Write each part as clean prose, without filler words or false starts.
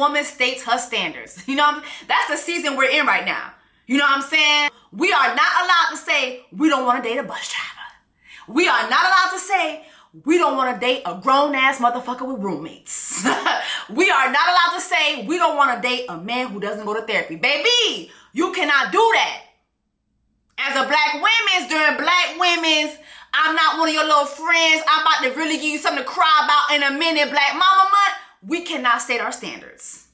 woman states her standards. You know, that's the season we're in right now. You know what I'm saying? We are not allowed to say we don't want to date a bus driver. We are not allowed to say we don't want to date a grown-ass motherfucker with roommates. We are not allowed to say we don't want to date a man who doesn't go to therapy. Baby, you cannot do that. As a black women's, during Black Women's, I'm not one of your little friends, I'm about to really give you something to cry about in a minute, Black Mama Month, we cannot state our standards.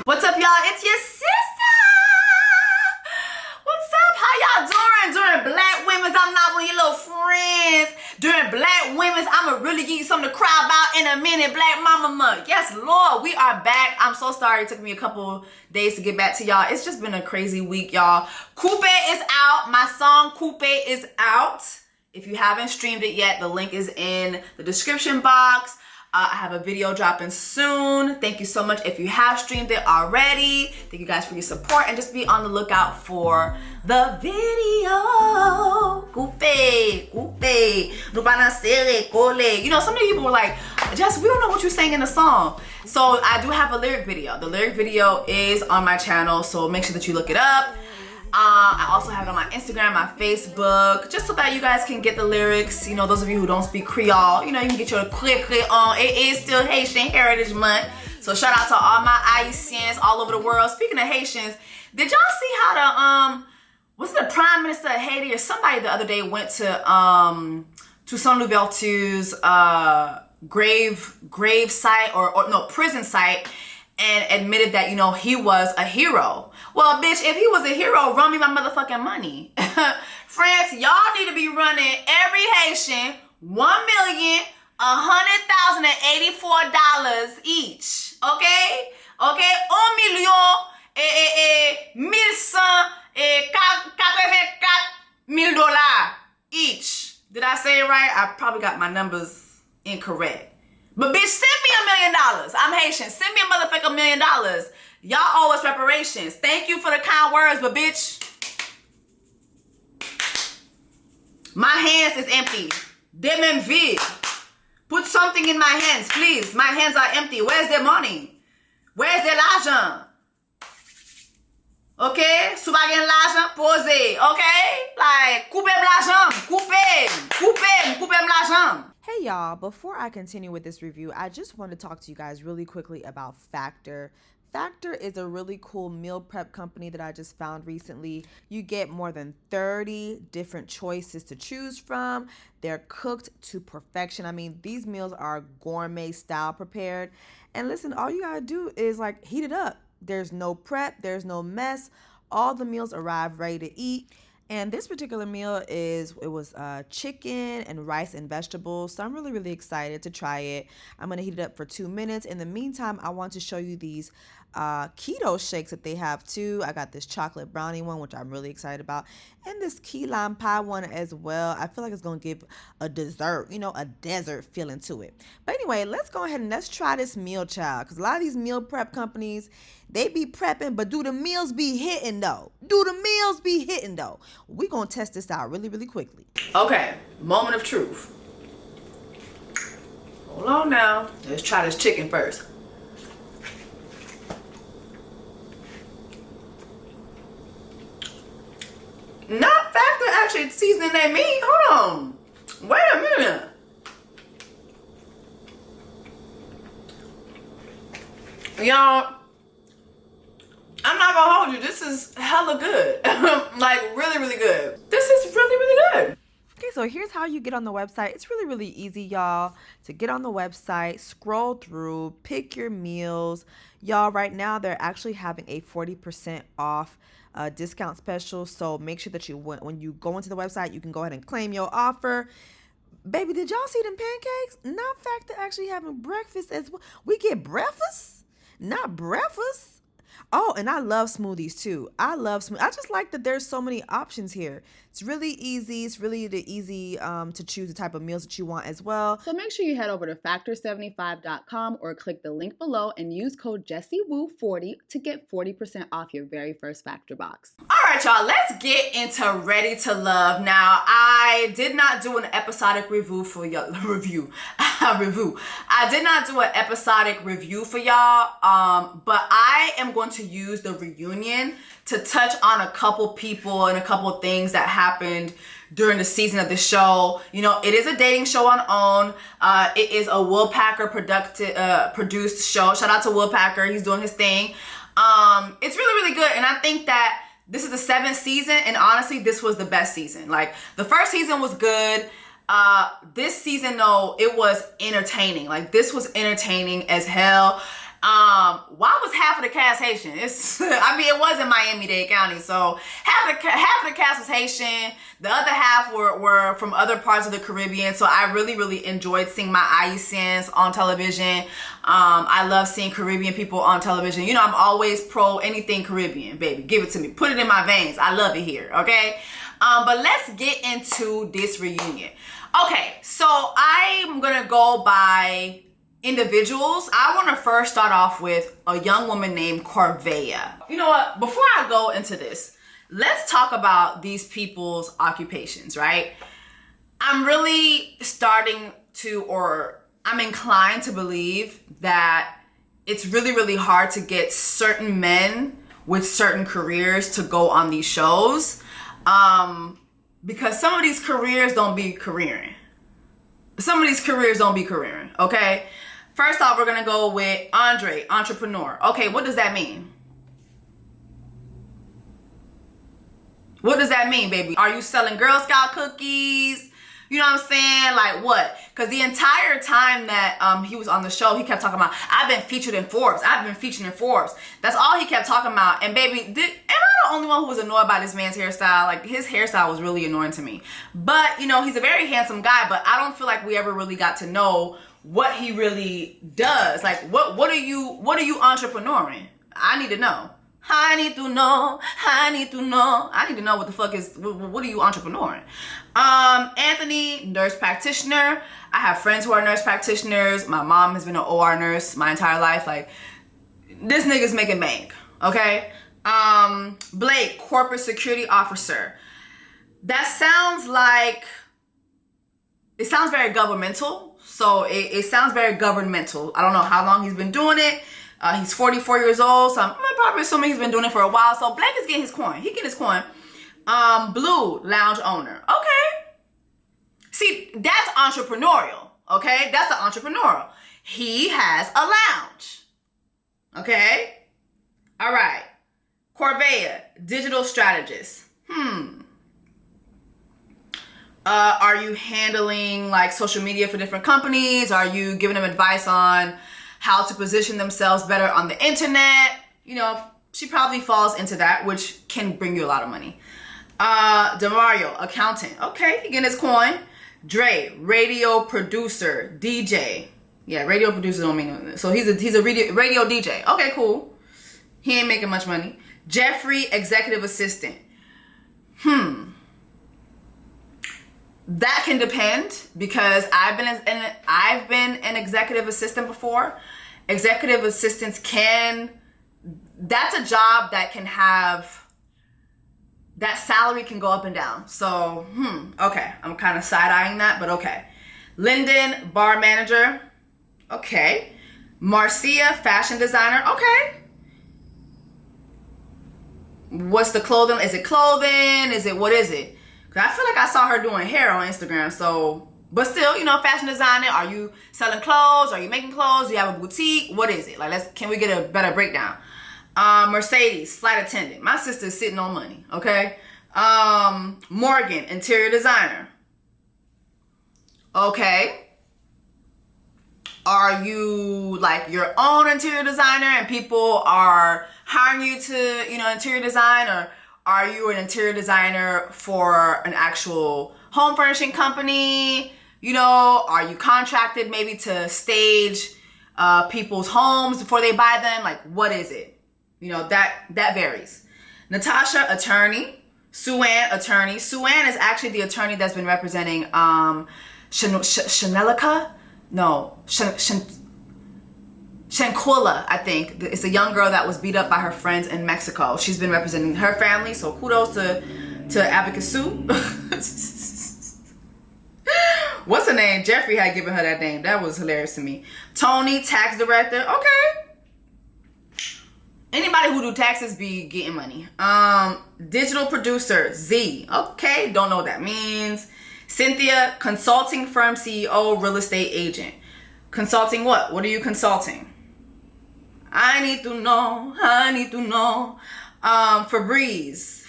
What's up, y'all? It's your sister. What's up? How y'all doing? During Black Women's, I'm not one of your little friends. During Black Women's, I'ma really give you something to cry about in a minute. Black Mama Month. Yes, Lord, we are back. I'm so sorry it took me a couple days to get back to y'all. It's just been a crazy week, y'all. KOUPÉ is out. My song KOUPÉ is out. If you haven't streamed it yet, the link is in the description box. I have a video dropping soon. Thank you so much if you have streamed it already. Thank you guys for your support, and just be on the lookout for the video. KOUPÉ, KOUPÉ. You know, some of you people were like, Jess, we don't know what you're saying in the song. So I do have a lyric video. The lyric video is on my channel, so make sure that you look it up. I also have it on my Instagram, my Facebook, just so that you guys can get the lyrics. You know, those of you who don't speak Creole, you know, you can get your click on. It is still Haitian Heritage Month. So shout out to all my Haitians all over the world. Speaking of Haitians, did y'all see how the, was it the Prime Minister of Haiti or somebody the other day went to Toussaint Louverture's grave site or no, prison site, and admitted that, you know, he was a hero. Well, bitch, if he was a hero, run me my motherfucking money. France, y'all need to be running every Haitian $1,100,084 each. Okay? Okay? $1,184,000 each. Did I say it right? I probably got my numbers incorrect. But bitch, send me $1 million. I'm Haitian. Send me a motherfucking $1 million. Y'all owe us reparations. Thank you for the kind words, but bitch, my hands is empty. They même vide. Put something in my hands, please. My hands are empty. Where's the money? Where's the l'argent? Okay? Sou pa gen l'argent, pose. Okay? Like, coupe l'argent. Coupe l'argent. Hey y'all, before I continue with this review, I just want to talk to you guys really quickly about Factor. Factor is a really cool meal prep company that I just found recently. You get more than 30 different choices to choose from. They're cooked to perfection. I mean, these meals are gourmet style prepared. And listen, all you gotta do is like heat it up. There's no prep, there's no mess. All the meals arrive ready to eat. And this particular meal was chicken and rice and vegetables. So I'm really, really excited to try it. I'm going to heat it up for 2 minutes. In the meantime, I want to show you these keto shakes that they have too. I got this chocolate brownie one, which I'm really excited about, and this key lime pie one as well. I feel like it's going to give a dessert, you know, a desert feeling to it. But anyway, let's go ahead and let's try this meal, child, because a lot of these meal prep companies, they be prepping, but do the meals be hitting though? Do the meals be hitting though? We're going to test this out really, really quickly. Okay, moment of truth. Hold on now. Let's try this chicken first. Not Factor actually seasoning their meat. Hold on. Wait a minute. Y'all, I'm not gonna hold you. This is hella good. Like, really, really good. This is really, really good. Okay, so here's how you get on the website. It's really, really easy, y'all, to get on the website, scroll through, pick your meals. Y'all, right now, they're actually having a 40% off discount special. So make sure that when you go into the website, you can go ahead and claim your offer. Baby, did y'all see them pancakes? Not Factor actually having breakfast as well. We get breakfast, not breakfast. Oh, and I love smoothies too. I just like that there's so many options here. It's really easy. It's really easy to choose the type of meals that you want as well. So make sure you head over to factor75.com or click the link below and use code JessieWoo40 to get 40% off your very first Factor box. All right, y'all, let's get into Ready to Love. Now, I did not do an episodic review for y'all. I did not do an episodic review for y'all, but I am going to use the reunion to touch on a couple people and a couple things that happened during the season of the show. You know, it is a dating show on OWN. It is a Will Packer produced show. Shout out to Will Packer. He's doing his thing. It's really, really good. And I think that this is the 7th season. And honestly, this was the best season. Like, the first season was good. This season, though, it was entertaining. Like, this was entertaining as hell. Why was half of the cast Haitian? It was in Miami-Dade County, so half of the cast was Haitian. The other half were from other parts of the Caribbean. So I really, really enjoyed seeing my Haitians on television. I love seeing Caribbean people on television. You know, I'm always pro anything Caribbean, baby. Give it to me. Put it in my veins. I love it here, okay? But let's get into this reunion. Okay, so I'm gonna go by individuals. I want to first start off with a young woman named Corvair. You know what? Before I go into this, let's talk about these people's occupations, right? I'm really I'm inclined to believe that it's really, really hard to get certain men with certain careers to go on these shows, because some of these careers don't be careering. Okay? First off, we're going to go with Andre, entrepreneur. Okay, what does that mean? What does that mean, baby? Are you selling Girl Scout cookies? You know what I'm saying? Like what? Because the entire time that he was on the show, he kept talking about, I've been featured in Forbes. That's all he kept talking about. And baby, am I the only one who was annoyed by this man's hairstyle? Like, his hairstyle was really annoying to me. But, you know, he's a very handsome guy, but I don't feel like we ever really got to know what he really does. Like, what are you entrepreneuring? I need to know. I need to know what the fuck what are you entrepreneuring? Anthony, nurse practitioner. I have friends who are nurse practitioners. My mom has been an OR nurse my entire life. Like, this nigga's making bank, okay? Blake, corporate security officer. That sounds like, it sounds very governmental. So it sounds very governmental. I don't know how long he's been doing it. He's 44 years old, so I'm probably assuming he's been doing it for a while. So Blake is getting his coin. He getting his coin. Blue, lounge owner. Okay. See, that's entrepreneurial. Okay? That's the entrepreneurial. He has a lounge. Okay? All right. Corvair, digital strategist. Are you handling like social media for different companies? Are you giving them advice on how to position themselves better on the internet? You know, she probably falls into that, which can bring you a lot of money. DeMario, accountant. Okay, he getting his coin. Dre, radio producer, DJ. Yeah, radio producer don't mean nothing. So he's a radio DJ. Okay, cool. He ain't making much money. Jeffrey, executive assistant. That can depend, because I've been an executive assistant before. Executive assistants that's a job that can have, that salary can go up and down. So, okay. I'm kind of side-eyeing that, but okay. Linden, bar manager. Okay. Marcia, fashion designer. Okay. What's the clothing? Is it clothing? What is it? Cause I feel like I saw her doing hair on Instagram. So, but still, you know, fashion designer. Are you selling clothes? Are you making clothes? Do you have a boutique? What is it? Like, can we get a better breakdown? Mercedes, flight attendant. My sister's sitting on money. Okay. Morgan, interior designer. Okay. Are you like your own interior designer and people are hiring you to, you know, interior design, or are you an interior designer for an actual home furnishing company? You know, are you contracted maybe to stage people's homes before they buy them? Like, what is it? You know, that varies. Natasha, attorney. Sue-Ann, attorney. Sue-Ann is actually the attorney that's been representing Shanquilla, I think. It's a young girl that was beat up by her friends in Mexico. She's been representing her family, so kudos to Advocate Sue. What's her name? Jeffrey had given her that name. That was hilarious to me. Tony, tax director. Okay. Anybody who do taxes be getting money. Digital producer, Z. Okay, don't know what that means. Cynthia, consulting firm CEO, real estate agent. Consulting what? What are you consulting? I need to know. Fabrice,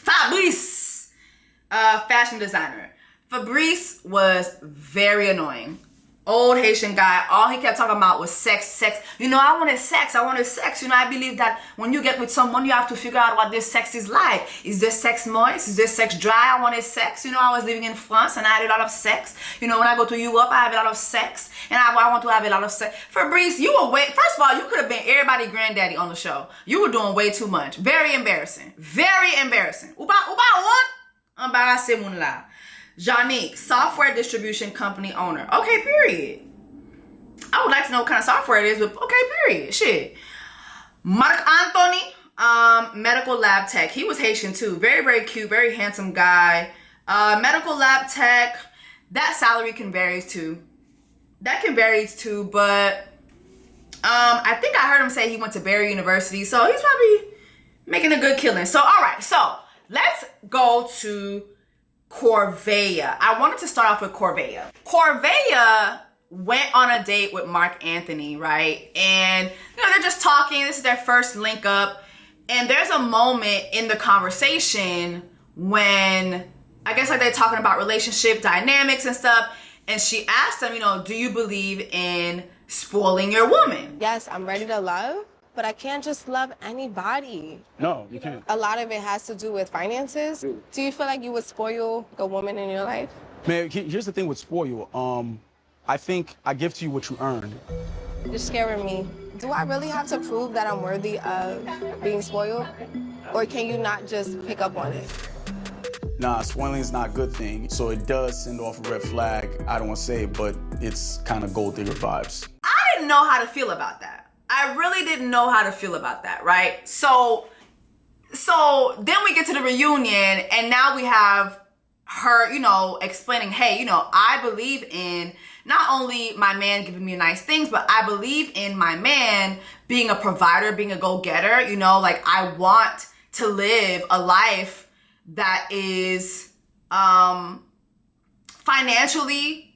fashion designer. Fabrice was very annoying. Old Haitian guy. All he kept talking about was sex. You know, I wanted sex. You know, I believe that when you get with someone, you have to figure out what this sex is like. Is this sex moist? Is this sex dry? I wanted sex. You know, I was living in France and I had a lot of sex. You know, when I go to Europe, I have a lot of sex. And I want to have a lot of sex. Fabrice, you were first of all, you could have been everybody's granddaddy on the show. You were doing way too much. Very embarrassing. Very embarrassing. Uba what? Embarrassing moun la. Janique, software distribution company owner. Okay, period. I would like to know what kind of software it is, but okay, period. Shit. Marc Anthony, medical lab tech. He was Haitian too. Very, very cute, very handsome guy. Medical lab tech. That salary can vary too. But I think I heard him say he went to Barry University, so he's probably making a good killing. So, all right, so let's go to Corvair. I wanted to start off with Corvair. Corvair went on a date with Marc Anthony, right? And, you know, they're just talking. This is their first link up. And there's a moment in the conversation when, I guess like they're talking about relationship dynamics and stuff. And she asked him, you know, do you believe in spoiling your woman? Yes, I'm ready to love, but I can't just love anybody. No, you can't. A lot of it has to do with finances. Do you feel like you would spoil a woman in your life? Man, here's the thing with spoil. I think I give to you what you earn. You're scaring me. Do I really have to prove that I'm worthy of being spoiled? Or can you not just pick up on it? Nah, spoiling is not a good thing. So it does send off a red flag. I don't want to say it, but it's kind of gold digger vibes. I didn't know how to feel about that. I really didn't know how to feel about that, right? So then we get to the reunion and now we have her, you know, explaining, hey, you know, I believe in not only my man giving me nice things, but I believe in my man being a provider, being a go-getter, you know, like I want to live a life that is financially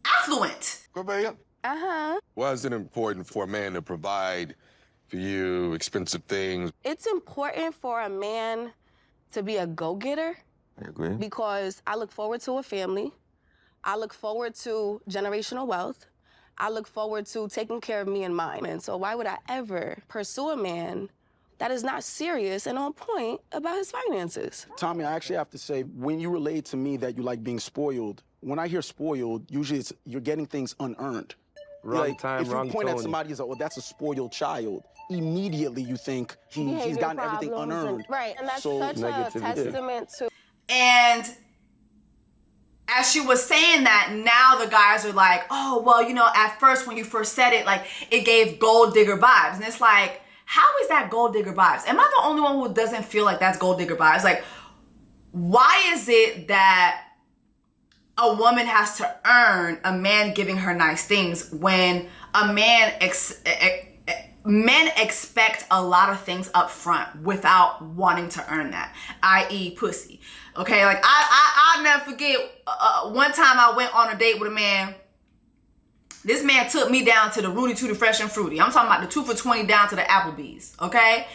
affluent. Corvair, why is it important for a man to provide for you expensive things? It's important for a man to be a go-getter. I agree. Because I look forward to a family. I look forward to generational wealth. I look forward to taking care of me and mine. And so why would I ever pursue a man that is not serious and on point about his finances? Tommy, I actually have to say, when you relate to me that you like being spoiled, when I hear spoiled, usually it's you're getting things unearned. Wrong time, wrong If you point at Tony. somebody as, oh, that's a spoiled child, immediately you think he's gotten everything unearned. Right, and that's So such a negativity. testament to... And as she was saying that, now the guys are like, oh, well, you know, at first when you first said it, like it gave gold digger vibes. And it's like, how is that gold digger vibes? Am I the only one who doesn't feel like that's gold digger vibes? Like, why is it that a woman has to earn a man giving her nice things when a man men expect a lot of things up front without wanting to earn that, i.e. pussy. Okay, like I'll never forget one time I went on a date with a man. This man took me down to the Rudy Tooty Fresh and Fruity. I'm talking about the 2 for $20 down to the Applebee's, okay?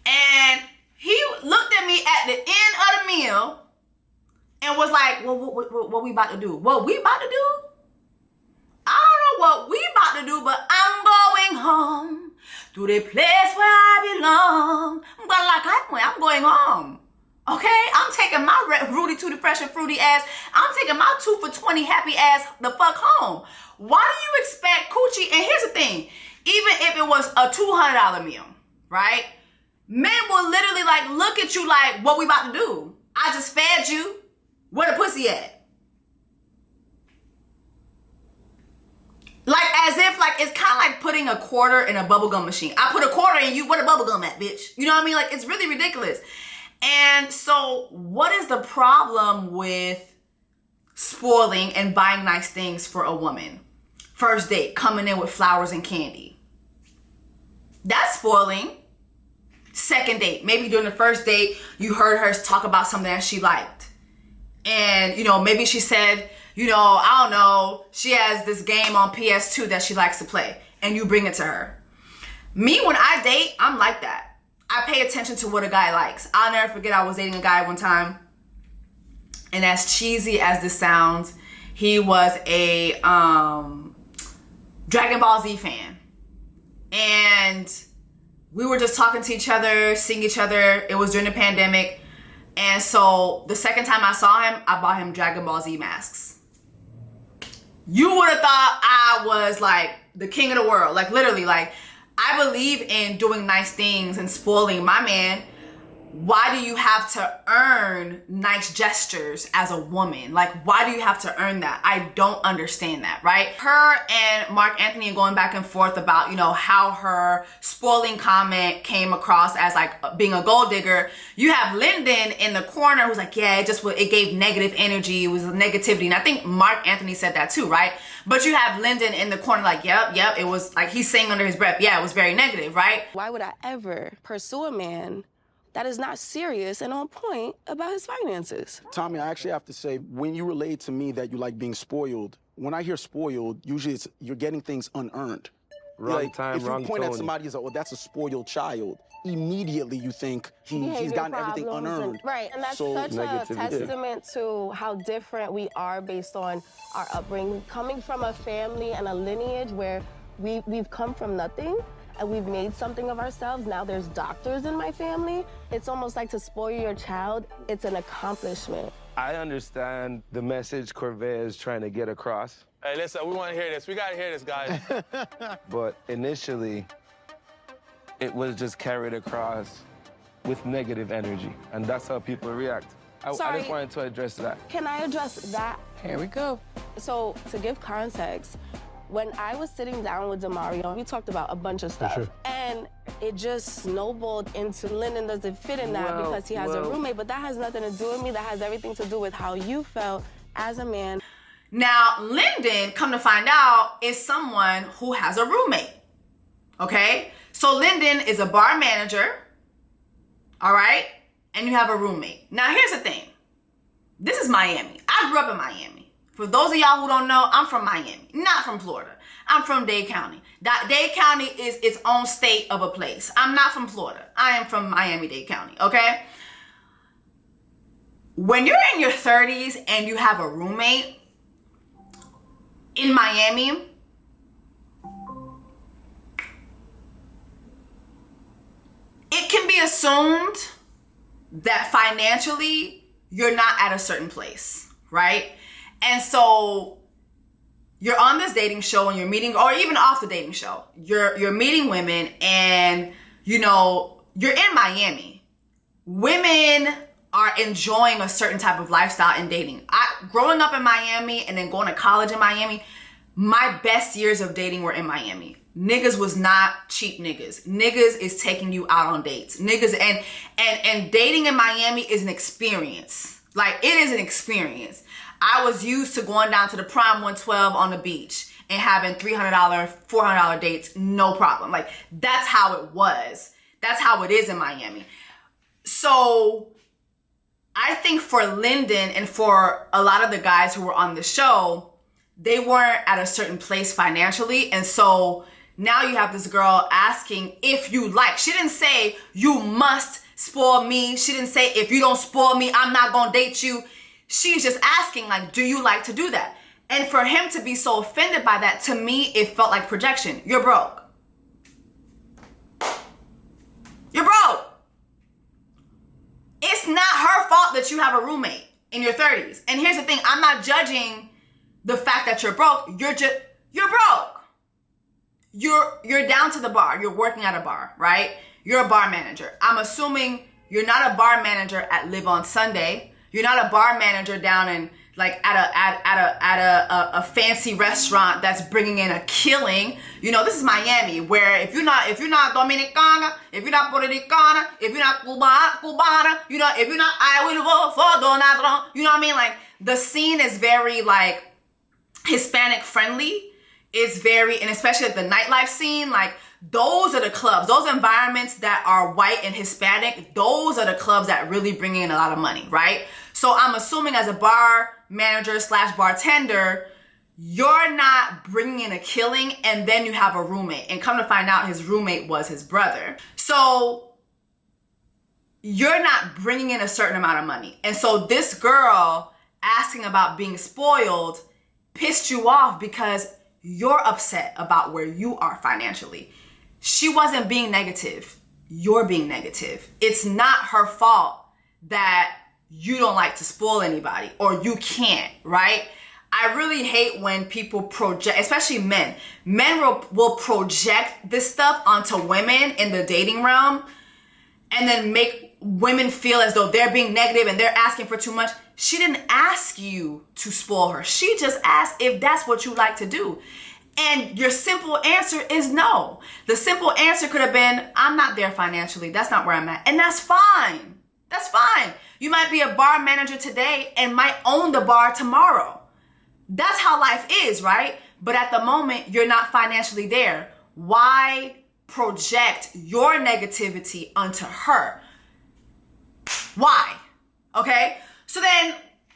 And he looked at me at the end of the meal and was like, well, what we about to do? What we about to do? I don't know what we about to do, but I'm going home to the place where I belong. But like I'm going home. Okay? I'm taking my Rudy Tooty Fresh and Fruity ass. I'm taking my 2 for $20 happy ass the fuck home. Why do you expect coochie? And here's the thing. Even if it was a $200 meal, right? Men will literally like look at you like, what we about to do? I just fed you. Where the pussy at? Like as if like, it's kind of like putting a quarter in a bubblegum machine. I put a quarter in you, where the bubblegum at, bitch? You know what I mean? Like it's really ridiculous. And so what is the problem with spoiling and buying nice things for a woman? First date, coming in with flowers and candy. That's spoiling. Second date, maybe during the first date, you heard her talk about something that she liked. And, you know, maybe she said, you know, I don't know, she has this game on PS2 that she likes to play, and you bring it to her. Me, when I date, I'm like that. I pay attention to what a guy likes. I'll never forget, I was dating a guy one time, and as cheesy as this sounds, he was a Dragon Ball Z fan. And we were just talking to each other, seeing each other. It was during the pandemic. And so the second time I saw him, I bought him Dragon Ball Z masks. You would have thought I was like the king of the world. Like literally, like I believe in doing nice things and spoiling my man. Why do you have to earn nice gestures as a woman? Like, why do you have to earn that? I don't understand that, right? Her and Mark Anthony are going back and forth about, you know, how her spoiling comment came across as like being a gold digger. You have Linden in the corner who's like, yeah, it gave negative energy. It was negativity. And I think Mark Anthony said that too, right? But you have Linden in the corner like, yep, it was like he's saying under his breath, yeah, it was very negative, right? Why would I ever pursue a man that is not serious and on point about his finances? Tommy, I actually have to say, when you relate to me that you like being spoiled, when I hear spoiled, usually it's you're getting things unearned. Wrong time, wrong tone. If you point at somebody and say, oh, that's a spoiled child, immediately you think he's gotten everything unearned. Right, and that's So such a negativity. testament to how different we are based on our upbringing. Coming from a family and a lineage where we've come from nothing, and we've made something of ourselves. Now there's doctors in my family. It's almost like to spoil your child, it's an accomplishment. I understand the message Corvair is trying to get across. Hey, listen, we want to hear this. We got to hear this, guys. But initially, it was just carried across with negative energy. And that's how people react. I just wanted to address that. Can I address that? Here we go. So to give context, when I was sitting down with Demario, we talked about a bunch of stuff. Sure. And it just snowballed into Linden doesn't fit in that because he has a roommate, but that has nothing to do with me. That has everything to do with how you felt as a man. Now, Linden, come to find out, is someone who has a roommate, okay? So Linden is a bar manager, all right? And you have a roommate. Now, here's the thing. This is Miami. I grew up in Miami. For those of y'all who don't know, I'm from Miami, not from Florida. I'm from Dade County. Dade County is its own state of a place. I'm not from Florida. I am from Miami-Dade County, okay? When you're in your 30s and you have a roommate in Miami, it can be assumed that financially you're not at a certain place, right? And so you're on this dating show and you're meeting, or even off the dating show, you're meeting women and, you know, you're in Miami. Women are enjoying a certain type of lifestyle in dating. Growing up in Miami and then going to college in Miami, my best years of dating were in Miami. Niggas was not cheap niggas. Niggas is taking you out on dates. Niggas and dating in Miami is an experience. Like, it is an experience. I was used to going down to the Prime 112 on the beach and having $300, $400 dates, no problem. Like, that's how it was. That's how it is in Miami. So I think for Linden and for a lot of the guys who were on the show, they weren't at a certain place financially. And so now you have this girl asking if you like. She didn't say you must spoil me. She didn't say if you don't spoil me, I'm not going to date you. She's just asking, like, do you like to do that? And for him to be so offended by that, to me, it felt like projection. You're broke. You're broke. It's not her fault that you have a roommate in your 30s. And here's the thing. I'm not judging the fact that you're broke. You're broke. You're down to the bar. You're working at a bar, right? you're a bar manager. I'm assuming you're not a bar manager at Live on Sunday. You're not a bar manager down in like at a fancy restaurant that's bringing in a killing. You know, this is Miami, where if you're not Dominicana, if you're not Puerto Ricana, if you're not Cubana, you know, if you're not I will vote for Donald, you know what I mean? Like the scene is very like Hispanic friendly. It's very, and especially like the nightlife scene, like those are the clubs, those environments that are white and Hispanic, those are the clubs that really bring in a lot of money, right? So I'm assuming as a bar manager / bartender, you're not bringing in a killing and then you have a roommate, and come to find out his roommate was his brother. So you're not bringing in a certain amount of money. And so this girl asking about being spoiled pissed you off because you're upset about where you are financially. She wasn't being negative. You're being negative. It's not her fault that you don't like to spoil anybody or you can't, right? I really hate when people project, especially men. Men will project this stuff onto women in the dating realm and then make women feel as though they're being negative and they're asking for too much. She didn't ask you to spoil her. She just asked if that's what you like to do. And your simple answer is no. The simple answer could have been, I'm not there financially. That's not where I'm at. And that's fine. That's fine. You might be a bar manager today and might own the bar tomorrow. That's how life is, right? But at the moment, you're not financially there. Why project your negativity onto her? Why? Okay? So then,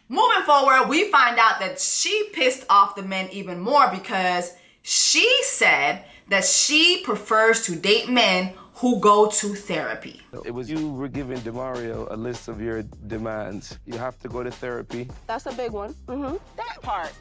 moving forward, we find out that she pissed off the men even more because she said that she prefers to date men who go to therapy. It was you were giving DeMario a list of your demands. You have to go to therapy. That's a big one. That part.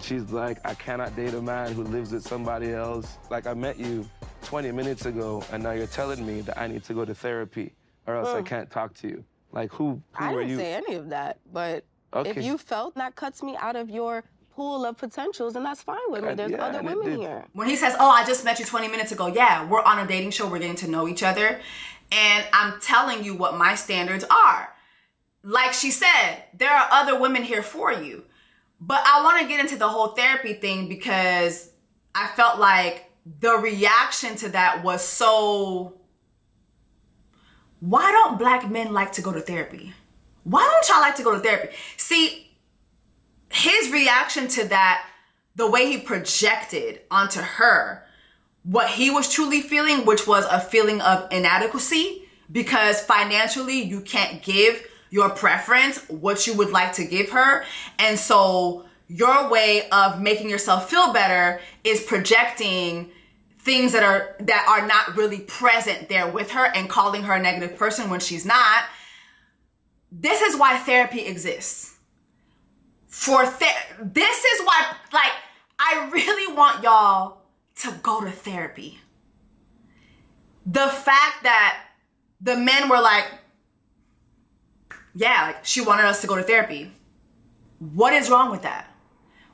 She's like, I cannot date a man who lives with somebody else. Like, I met you 20 minutes ago, and now you're telling me that I need to go to therapy, or else I can't talk to you. Like, who I are didn't you? say any of that, but if you felt that cuts me out of your pool of potentials, then that's fine with me. There's other women here. When he says, oh, I just met you 20 minutes ago, yeah, we're on a dating show, we're getting to know each other, and I'm telling you what my standards are. Like she said, there are other women here for you. But I want to get into the whole therapy thing because I felt like the reaction to that was so... Why don't black men like to go to therapy? Why don't y'all like to go to therapy? See, his reaction to that, the way he projected onto her, what he was truly feeling, which was a feeling of inadequacy, because financially you can't give your preference what you would like to give her. And so your way of making yourself feel better is projecting things that are not really present there with her and calling her a negative person when she's not. This is why therapy exists. This is why, like, I really want y'all to go to therapy. The fact that the men were like, yeah, like she wanted us to go to therapy. What is wrong with that?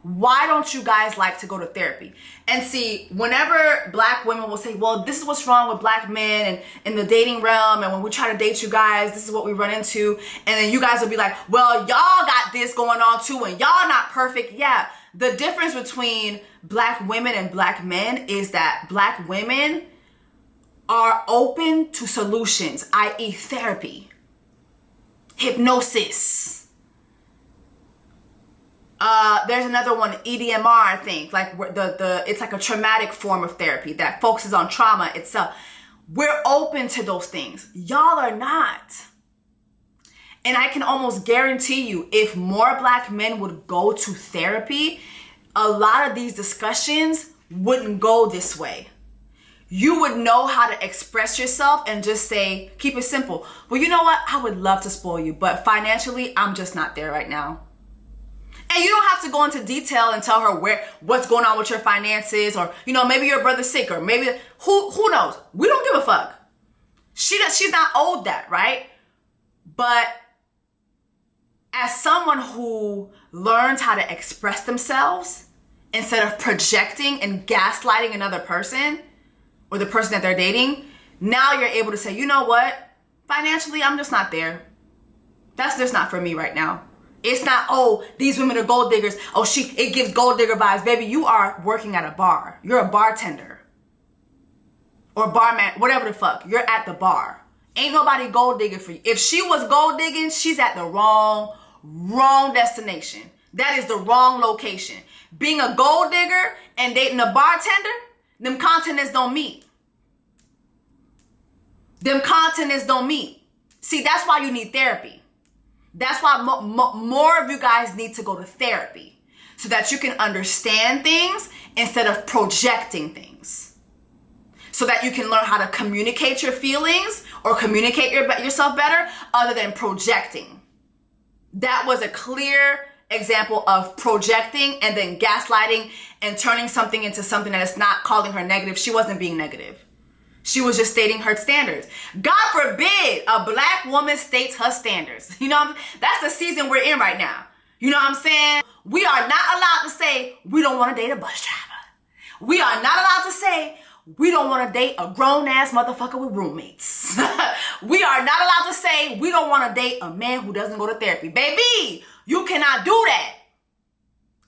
Why don't you guys like to go to therapy? And see, whenever black women will say, well, this is what's wrong with black men and in the dating realm, and when we try to date you guys, this is what we run into. And then you guys will be like, well, y'all got this going on too, and y'all not perfect. Yeah, the difference between black women and black men is that black women are open to solutions, i.e. therapy, hypnosis. There's another one, EDMR, I think, like it's like a traumatic form of therapy that focuses on trauma itself. We're open to those things. Y'all are not. And I can almost guarantee you, if more black men would go to therapy, a lot of these discussions wouldn't go this way. You would know how to express yourself and just say, keep it simple. Well, you know what? I would love to spoil you, but financially, I'm just not there right now. And you don't have to go into detail and tell her what's going on with your finances, or, you know, maybe your brother's sick, or maybe who knows? We don't give a fuck. She's not owed that, right? But as someone who learns how to express themselves instead of projecting and gaslighting another person or the person that they're dating, Now you're able to say, you know what? Financially, I'm just not there. That's just not for me right now. It's not, oh, these women are gold diggers. Oh, it gives gold digger vibes. Baby, you are working at a bar. You're a bartender. Or barman, whatever the fuck. You're at the bar. Ain't nobody gold digging for you. If she was gold digging, she's at the wrong destination. That is the wrong location. Being a gold digger and dating a bartender, them continents don't meet. Them continents don't meet. See, that's why you need therapy. That's why more of you guys need to go to therapy so that you can understand things instead of projecting things. So that you can learn how to communicate your feelings or communicate yourself better other than projecting. That was a clear example of projecting and then gaslighting and turning something into something that is not, calling her negative. She wasn't being negative. She was just stating her standards. God forbid a black woman states her standards. You know, that's the season we're in right now. You know what I'm saying? We are not allowed to say we don't want to date a bus driver. We are not allowed to say we don't want to date a grown-ass motherfucker with roommates. We are not allowed to say we don't want to date a man who doesn't go to therapy. Baby, you cannot do that.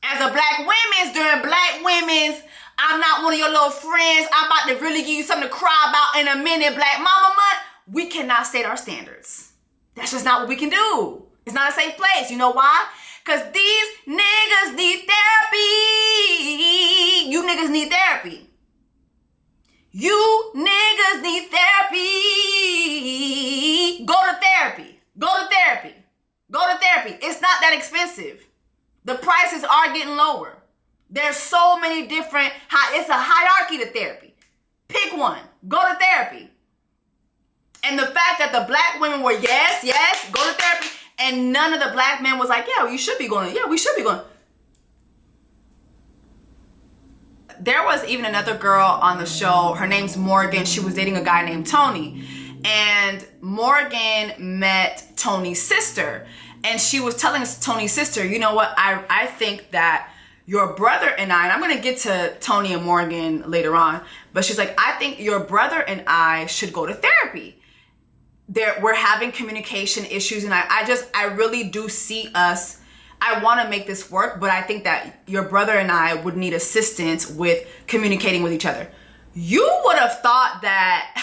As a black women's, during Black Women's, I'm not one of your little friends, I'm about to really give you something to cry about in a minute, Black Mama Month, we cannot state our standards. That's just not what we can do. It's not a safe place. You know why? Because these niggas need therapy. You niggas need therapy. You niggas need therapy. Go to therapy. Go to therapy. Go to therapy. It's not that expensive. The prices are getting lower. There's so many different, it's a hierarchy to therapy. Pick one. Go to therapy. And the fact that the black women were, yes, go to therapy. And none of the black men was like, yeah, you should be going. Yeah, we should be going. There was even another girl on the show. Her name's Morgan. She was dating a guy named Tony. And Morgan met Tony's sister. And she was telling Tony's sister, you know what? I think that your brother and I'm going to get to Tony and Morgan later on. But she's like, I think your brother and I should go to therapy. We're having communication issues. And I really do see us. I want to make this work, but I think that your brother and I would need assistance with communicating with each other. You would have thought that,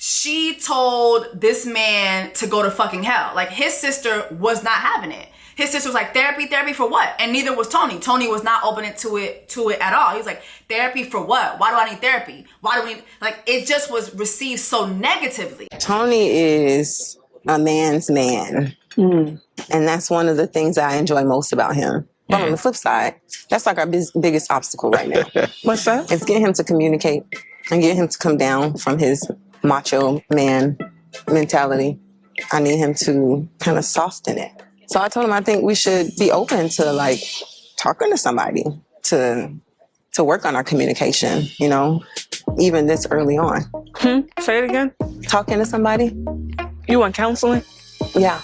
she told this man to go to fucking hell. Like, his sister was not having it. His sister was like, therapy for what? And neither was Tony. Tony was not open to it at all. He was like, therapy for what? Why do I need therapy? Why do we need, like, it just was received so negatively. Tony is a man's man. And that's one of the things I enjoy most about him. But on the flip side, that's like our biggest obstacle right now. What's that? It's getting him to communicate and get him to come down from his macho man mentality. I need him to kind of soften it. So I told him I think we should be open to like talking to somebody to work on our communication, you know, even this early on. Say it again. Talking to somebody. You want counseling? Yeah.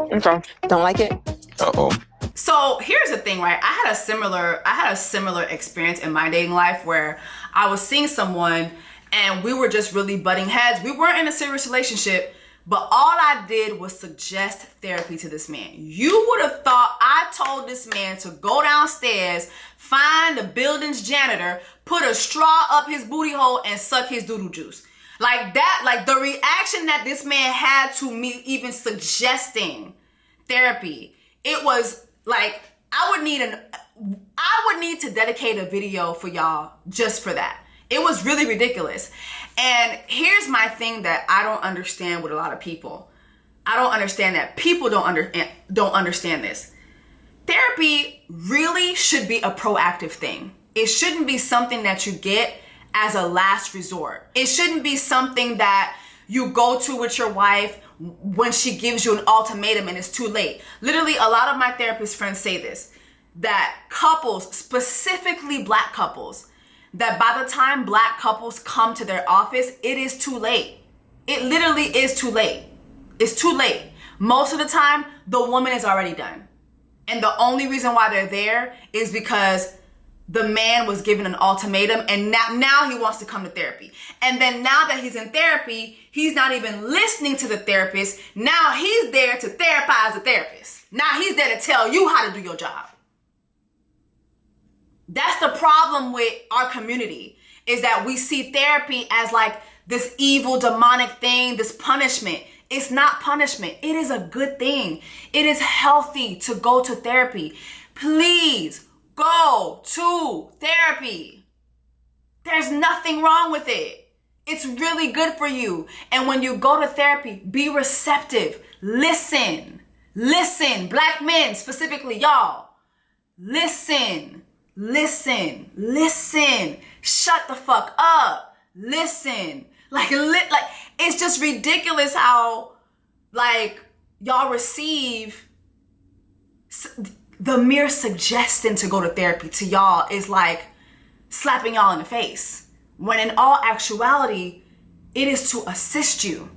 Okay. Don't like it? Uh-oh. So here's the thing, right? I had a similar experience in my dating life where I was seeing someone and we were just really butting heads. We weren't in a serious relationship, but all I did was suggest therapy to this man. You would have thought I told this man to go downstairs, find the building's janitor, put a straw up his booty hole and suck his doodle juice. Like that, like the reaction that this man had to me even suggesting therapy, it was like, I would need to dedicate a video for y'all just for that. It was really ridiculous. And here's my thing that I don't understand with a lot of people. I don't understand that. People don't understand this. Therapy really should be a proactive thing. It shouldn't be something that you get as a last resort. It shouldn't be something that you go to with your wife when she gives you an ultimatum and it's too late. Literally, a lot of my therapist friends say this, that couples, specifically black couples, that by the time black couples come to their office, it is too late. It literally is too late. It's too late. Most of the time, the woman is already done. And the only reason why they're there is because the man was given an ultimatum, and now he wants to come to therapy. And then now that he's in therapy, he's not even listening to the therapist. Now he's there to therapize the therapist. Now he's there to tell you how to do your job. That's the problem with our community, is that we see therapy as like this evil, demonic thing, this punishment. It's not punishment. It is a good thing. It is healthy to go to therapy. Please go to therapy. There's nothing wrong with it. It's really good for you. And when you go to therapy, be receptive. Listen. Listen. Black men specifically, y'all. Listen. Listen. Listen. Shut the fuck up. Listen. Like it's just ridiculous how like y'all receive the mere suggestion to go to therapy to y'all is like slapping y'all in the face, when in all actuality it is to assist you.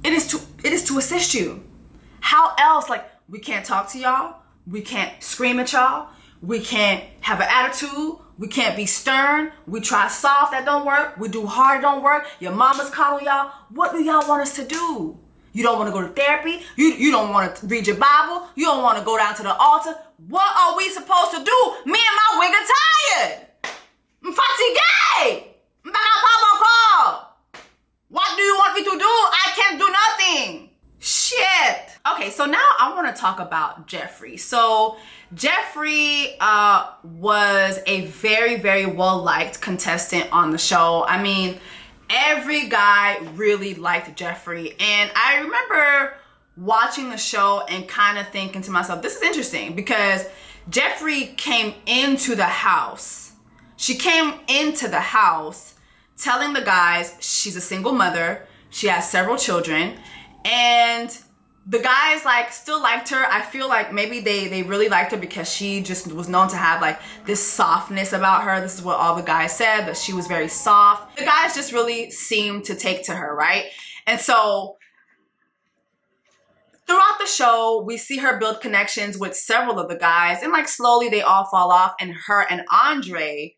It is to assist you. How else? Like, we can't talk to y'all, we can't scream at y'all, we can't have an attitude, we can't be stern, we try soft, that don't work, we do hard, don't work, your mama's calling y'all. What do y'all want us to do? You don't want to go to therapy, you don't want to read your Bible, you don't want to go down to the altar. What are we supposed to do? Me and my wig are tired. I'm fatigué. I'm call. What do you want me to do? I can't do nothing. Shit. Okay, so now I want to talk about Jeffree. So Jeffree was a very, very well-liked contestant on the show. I mean, every guy really liked Jeffree. And I remember watching the show and kind of thinking to myself, this is interesting, because Jeffree came into the house. She came into the house telling the guys she's a single mother, she has several children, and the guys like still liked her. I feel like maybe they really liked her because she just was known to have like this softness about her. This is what all the guys said, that she was very soft. The guys just really seemed to take to her, right? And so throughout the show, we see her build connections with several of the guys, and like slowly they all fall off, and her and Andre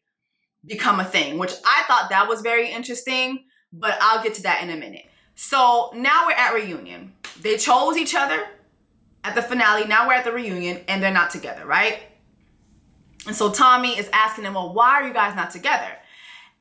become a thing, which I thought that was very interesting, but I'll get to that in a minute. So now we're at reunion. They chose each other at the finale. Now we're at the reunion and they're not together, right? And so Tommy is asking them, well, why are you guys not together?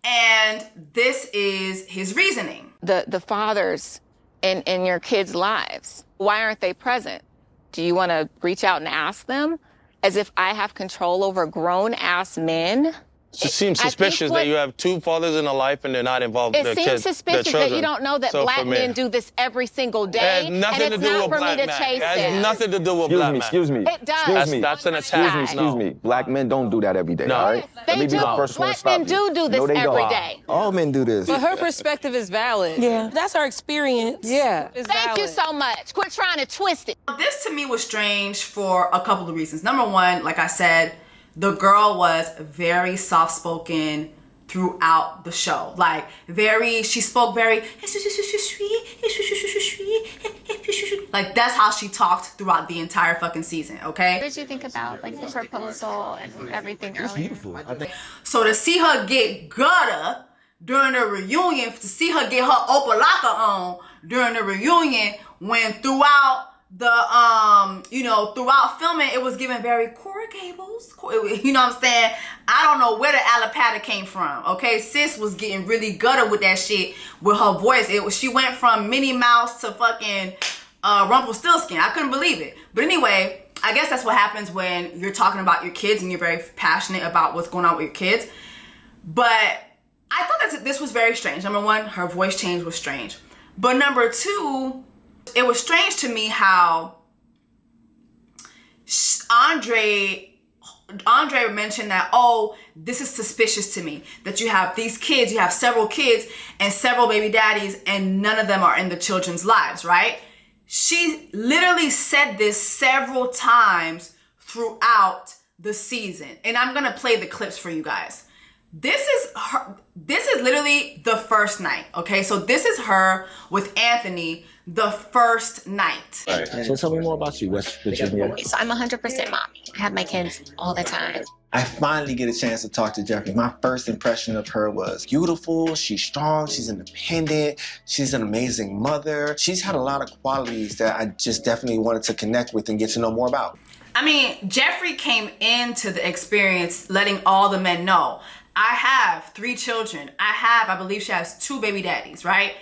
And this is his reasoning. The fathers in your kids' lives, why aren't they present? Do you want to reach out and ask them? As if I have control over grown-ass men? It seems suspicious that you have two fathers in a life and they're not involved with their kids. It seems suspicious that you don't know that black men do this every single day. It has nothing to do with black men. It has nothing to do with black men. Excuse me. It does. That's an attack. Excuse me. Black men don't do that every day, No. all right? They do. Black men do this every day. All men do this. But her perspective is valid. Yeah. That's her experience. Yeah. Thank you so much. Quit trying to twist it. This to me was strange for a couple of reasons. Number one, like I said, the girl was very soft-spoken throughout the show. Like, she spoke very, like, that's how she talked throughout the entire fucking season, okay? What did you think about, like, the proposal and everything earlier? Beautiful. So to see her get gutter during the reunion, to see her get her opalaka on during the reunion, when throughout throughout filming, it was given very Cora Gables. You know what I'm saying? I don't know where the alipata came from. Okay, sis was getting really gutter with that shit with her voice. She went from Minnie Mouse to fucking Rumpelstiltskin. I couldn't believe it. But anyway, I guess that's what happens when you're talking about your kids and you're very passionate about what's going on with your kids. But I thought that this was very strange. Number one, her voice change was strange. But number two, it was strange to me how Andre mentioned that, oh, this is suspicious to me that you have these kids, you have several kids and several baby daddies, and none of them are in the children's lives, right? She literally said this several times throughout the season, and I'm gonna play the clips for you guys. This is literally the first night, okay? So this is her with Anthony the first night. All right. So tell me more about you, West Virginia. So I'm 100% mommy. I have my kids all the time. I finally get a chance to talk to Jeffrey. My first impression of her was beautiful, she's strong, she's independent, she's an amazing mother. She's had a lot of qualities that I just definitely wanted to connect with and get to know more about. I mean, Jeffrey came into the experience letting all the men know, I have 3 children. I believe she has 2 baby daddies, right?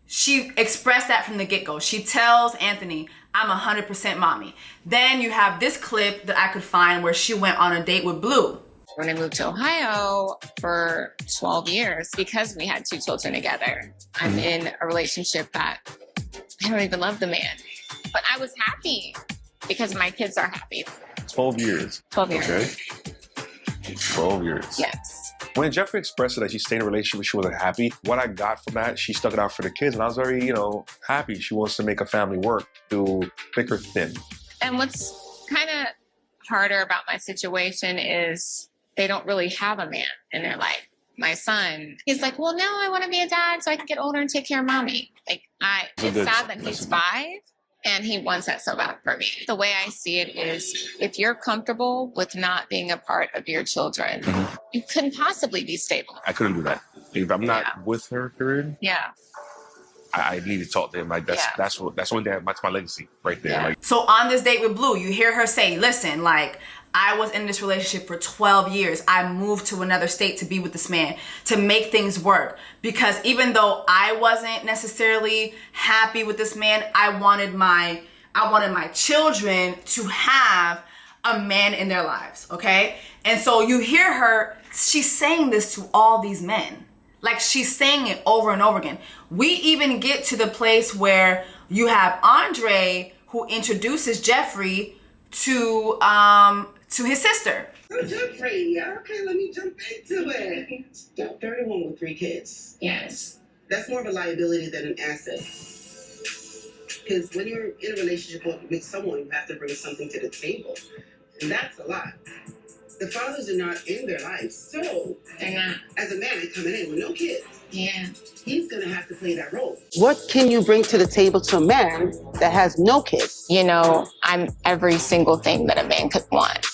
She expressed that from the get-go. She tells Anthony, I'm 100% mommy. Then you have this clip that I could find where she went on a date with Blue. When I moved to Ohio for 12 years, because we had 2 children together, I'm in a relationship that I don't even love the man. But I was happy because my kids are happy. 12 years. 12 years. Okay. 12 years. Yes. When Jeffrey expressed that she stayed in a relationship, she wasn't happy. What I got from that, she stuck it out for the kids, and I was very, happy. She wants to make a family work through thick or thin. And what's kind of harder about my situation is they don't really have a man in their life. My son, he's like, well, now I want to be a dad so I can get older and take care of mommy. It's sad that he's 5. And he wants that so bad for me. The way I see it is, if you're comfortable with not being a part of your children, you couldn't possibly be stable. I couldn't do that. If I'm not with her, period, Yeah. I need to talk to him. Like that's one thing. That's my legacy right there. Yeah. So on this date with Blue, you hear her say, listen, I was in this relationship for 12 years. I moved to another state to be with this man, to make things work. Because even though I wasn't necessarily happy with this man, I wanted my children to have a man in their lives, okay? And so you hear her, she's saying this to all these men. She's saying it over and over again. We even get to the place where you have Andre, who introduces Jeffrey to his sister. So Jeffrey, okay, let me jump into it. 31 with 3 kids. Yes. That's more of a liability than an asset. Because when you're in a relationship with someone, you have to bring something to the table. And that's a lot. The fathers are not in their lives. So, they're not. As a man coming in with no kids, he's going to have to play that role. What can you bring to the table to a man that has no kids? I'm every single thing that a man could want.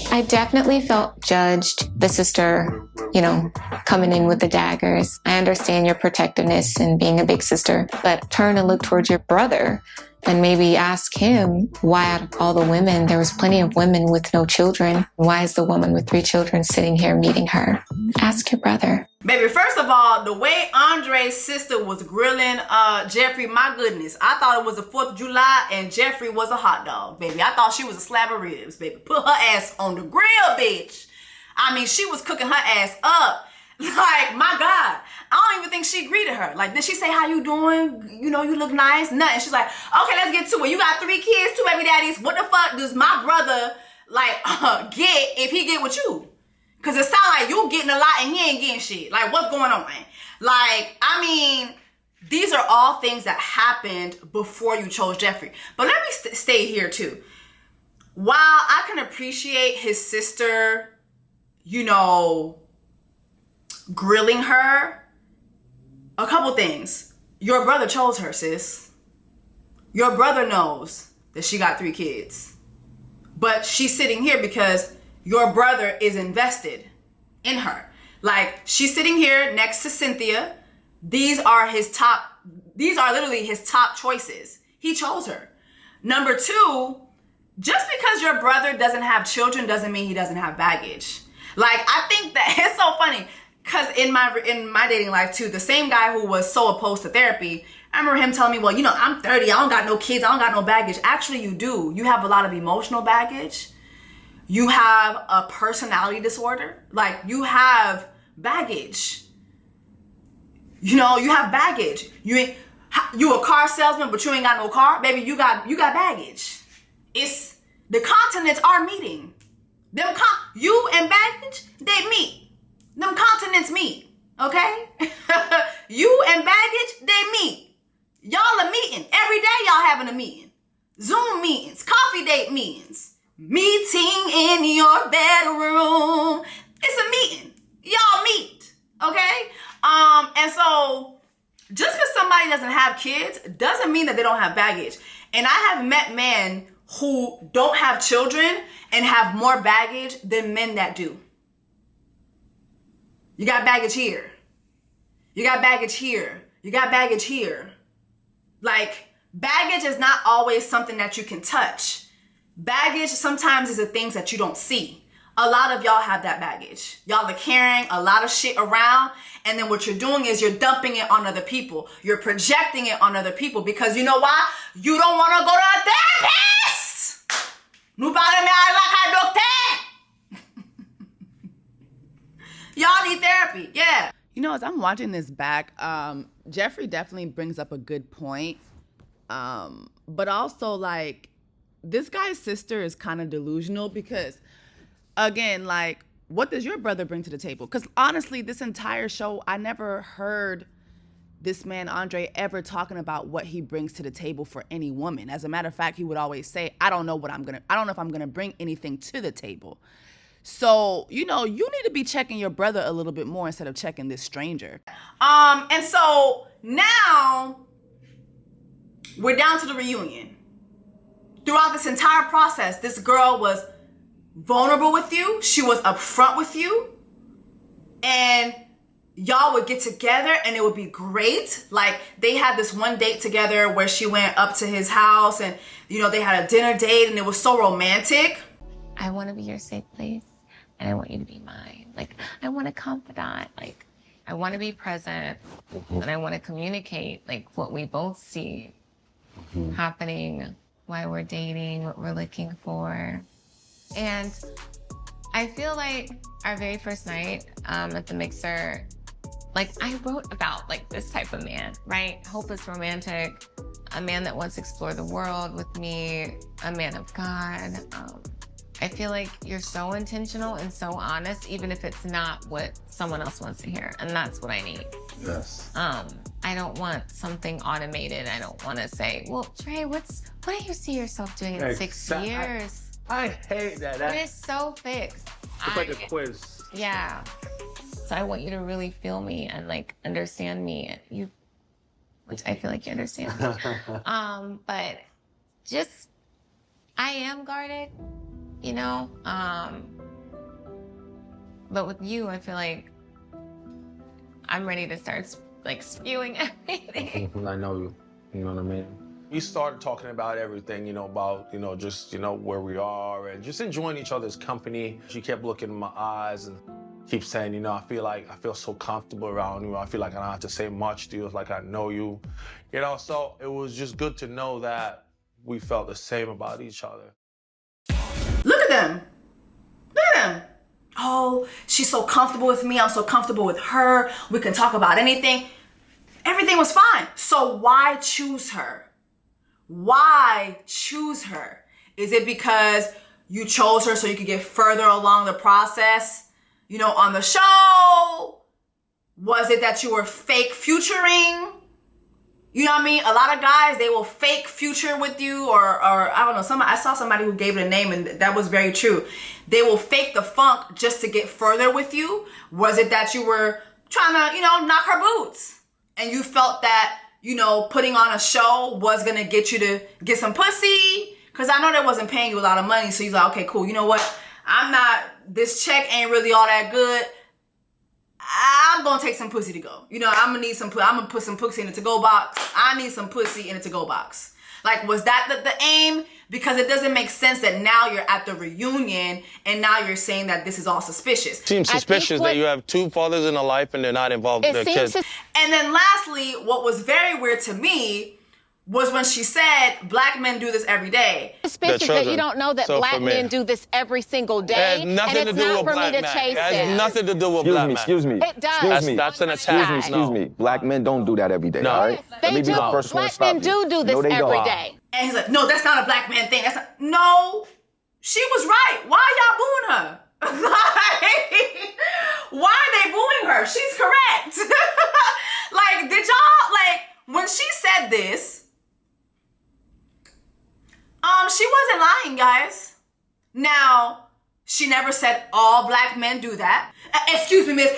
I definitely felt judged. The sister, coming in with the daggers. I understand your protectiveness and being a big sister, but turn and look towards your brother and maybe ask him why out of all the women, there was plenty of women with no children. Why is the woman with 3 children sitting here meeting her? Ask your brother. Baby, first of all, the way Andre's sister was grilling Jeffrey, my goodness. I thought it was the 4th of July and Jeffrey was a hot dog, baby. I thought she was a slab of ribs, baby. Put her ass on the grill, bitch. I mean, she was cooking her ass up. My God. I don't even think she greeted her. Did she say, how you doing? You look nice. Nothing. She's like, okay, let's get to it. You got 3 kids, 2 baby daddies. What the fuck does my brother, get if he get with you? Because it sounds like you getting a lot and he ain't getting shit. What's going on? These are all things that happened before you chose Jeffrey. But let me stay here too. While I can appreciate his sister, grilling her, a couple things. Your brother chose her, sis. Your brother knows that she got 3 kids. But she's sitting here because your brother is invested in her. She's sitting here next to Cynthia. These are literally his top choices. He chose her. Number 2, just because your brother doesn't have children doesn't mean he doesn't have baggage. I think that it's so funny. Because in my dating life too, the same guy who was so opposed to therapy, I remember him telling me, well, I'm 30, I don't got no kids, I don't got no baggage. Actually, you do. You have a lot of emotional baggage. You have a personality disorder. You have baggage. You have baggage. You a car salesman, but you ain't got no car. Baby, you got baggage. It's the continents are meeting. You and baggage, they meet. Them continents meet, okay? You and baggage, they meet. Y'all are meeting. Every day y'all having a meeting. Zoom meetings, coffee date meetings. Meeting in your bedroom. It's a meeting. Y'all meet, okay? And so Just because somebody doesn't have kids doesn't mean that they don't have baggage. And I have met men who don't have children and have more baggage than men that do. You got baggage here. You got baggage here. You got baggage here. Like, baggage is not always something that you can touch. Baggage sometimes is the things that you don't see. A lot of y'all have that baggage. Y'all are carrying a lot of shit around, and then what you're doing is you're dumping it on other people. You're projecting it on other people because you know why? You don't want to go to a therapist. Nous parlons à la docteur. Y'all need therapy, yeah. You know, as I'm watching this back, Jeffrey definitely brings up a good point. But also, like, this guy's sister is kind of delusional because, again, like, what does your brother bring to the table? Because honestly, this entire show, I never heard this man, Andre, ever talking about what he brings to the table for any woman. As a matter of fact, he would always say, I don't know if I'm gonna bring anything to the table. So, you know, you need to be checking your brother a little bit more instead of checking this stranger. And so now we're down to the reunion. Throughout this entire process, this girl was vulnerable with you. She was upfront with you. And y'all would get together and it would be great. Like, they had this one date together where she went up to his house and, you know, they had a dinner date and it was so romantic. I want to be your safe place and I want you to be mine. Like, I want a confidant. Like, I want to be present and I want to communicate, like, what we both see happening, why we're dating, what we're looking for. And I feel like our very first night at the mixer, like, I wrote about, like, this type of man, right? Hopeless romantic, a man that wants to explore the world with me, a man of God. I feel like you're so intentional and so honest, even if it's not what someone else wants to hear. And that's what I need. Yes. I don't want something automated. I don't want to say, well, Trey, what do you see yourself doing in 6 years? I hate that. It is so fixed. It's like a quiz. Yeah. So I want you to really feel me and, like, understand me. And which I feel like you understand me. But just, I am guarded, you know? But with you, I feel like I'm ready to start, like, spewing everything. I know you. You know what I mean? We started talking about everything, you know, about, you know, just, you know, where we are and just enjoying each other's company. She kept looking in my eyes and keep saying, you know, I feel so comfortable around you. I feel like I don't have to say much to you. It's like I know you, you know, so it was just good to know that we felt the same about each other. Look at them. Look at them. Oh, she's so comfortable with me. I'm so comfortable with her. We can talk about anything. Everything was fine. So why choose her? Why choose her? Is it because you chose her so you could get further along the process, you know, on the show? Was it that you were fake futuring? You know what I mean? A lot of guys, they will fake future with you or I don't know, I saw somebody who gave it a name and that was very true. They will fake the funk just to get further with you. Was it that you were trying to, you know, knock her boots and you felt that, you know, putting on a show was gonna get you to get some pussy? Cause I know they wasn't paying you a lot of money. So he's like, okay, cool. You know what? This check ain't really all that good. I'm gonna take some pussy to go. You know, I'm gonna put some pussy in the to-go box. I need some pussy in the to-go box. Like, was that the aim? Because it doesn't make sense that now you're at the reunion and now you're saying that this is all suspicious. Seems suspicious that you have 2 fathers in a life and they're not involved with their kids. And then lastly, what was very weird to me was when she said black men do this every day. Suspicious that you don't know that black men do this every single day. It has nothing to do with black men. It has nothing to do with black men. Excuse me. It does. That's an attack. Excuse me. Black men don't do that every day, No. all right? They Let me be do. the first one to Black stop men you. do this No, they every don't. day. And he's like, no, that's not a black man thing. No, she was right. Why are y'all booing her? Like, why are they booing her? She's correct. Like, did y'all, like, when she said this, she wasn't lying, guys. Now, She never said all black men do that. Excuse me, miss.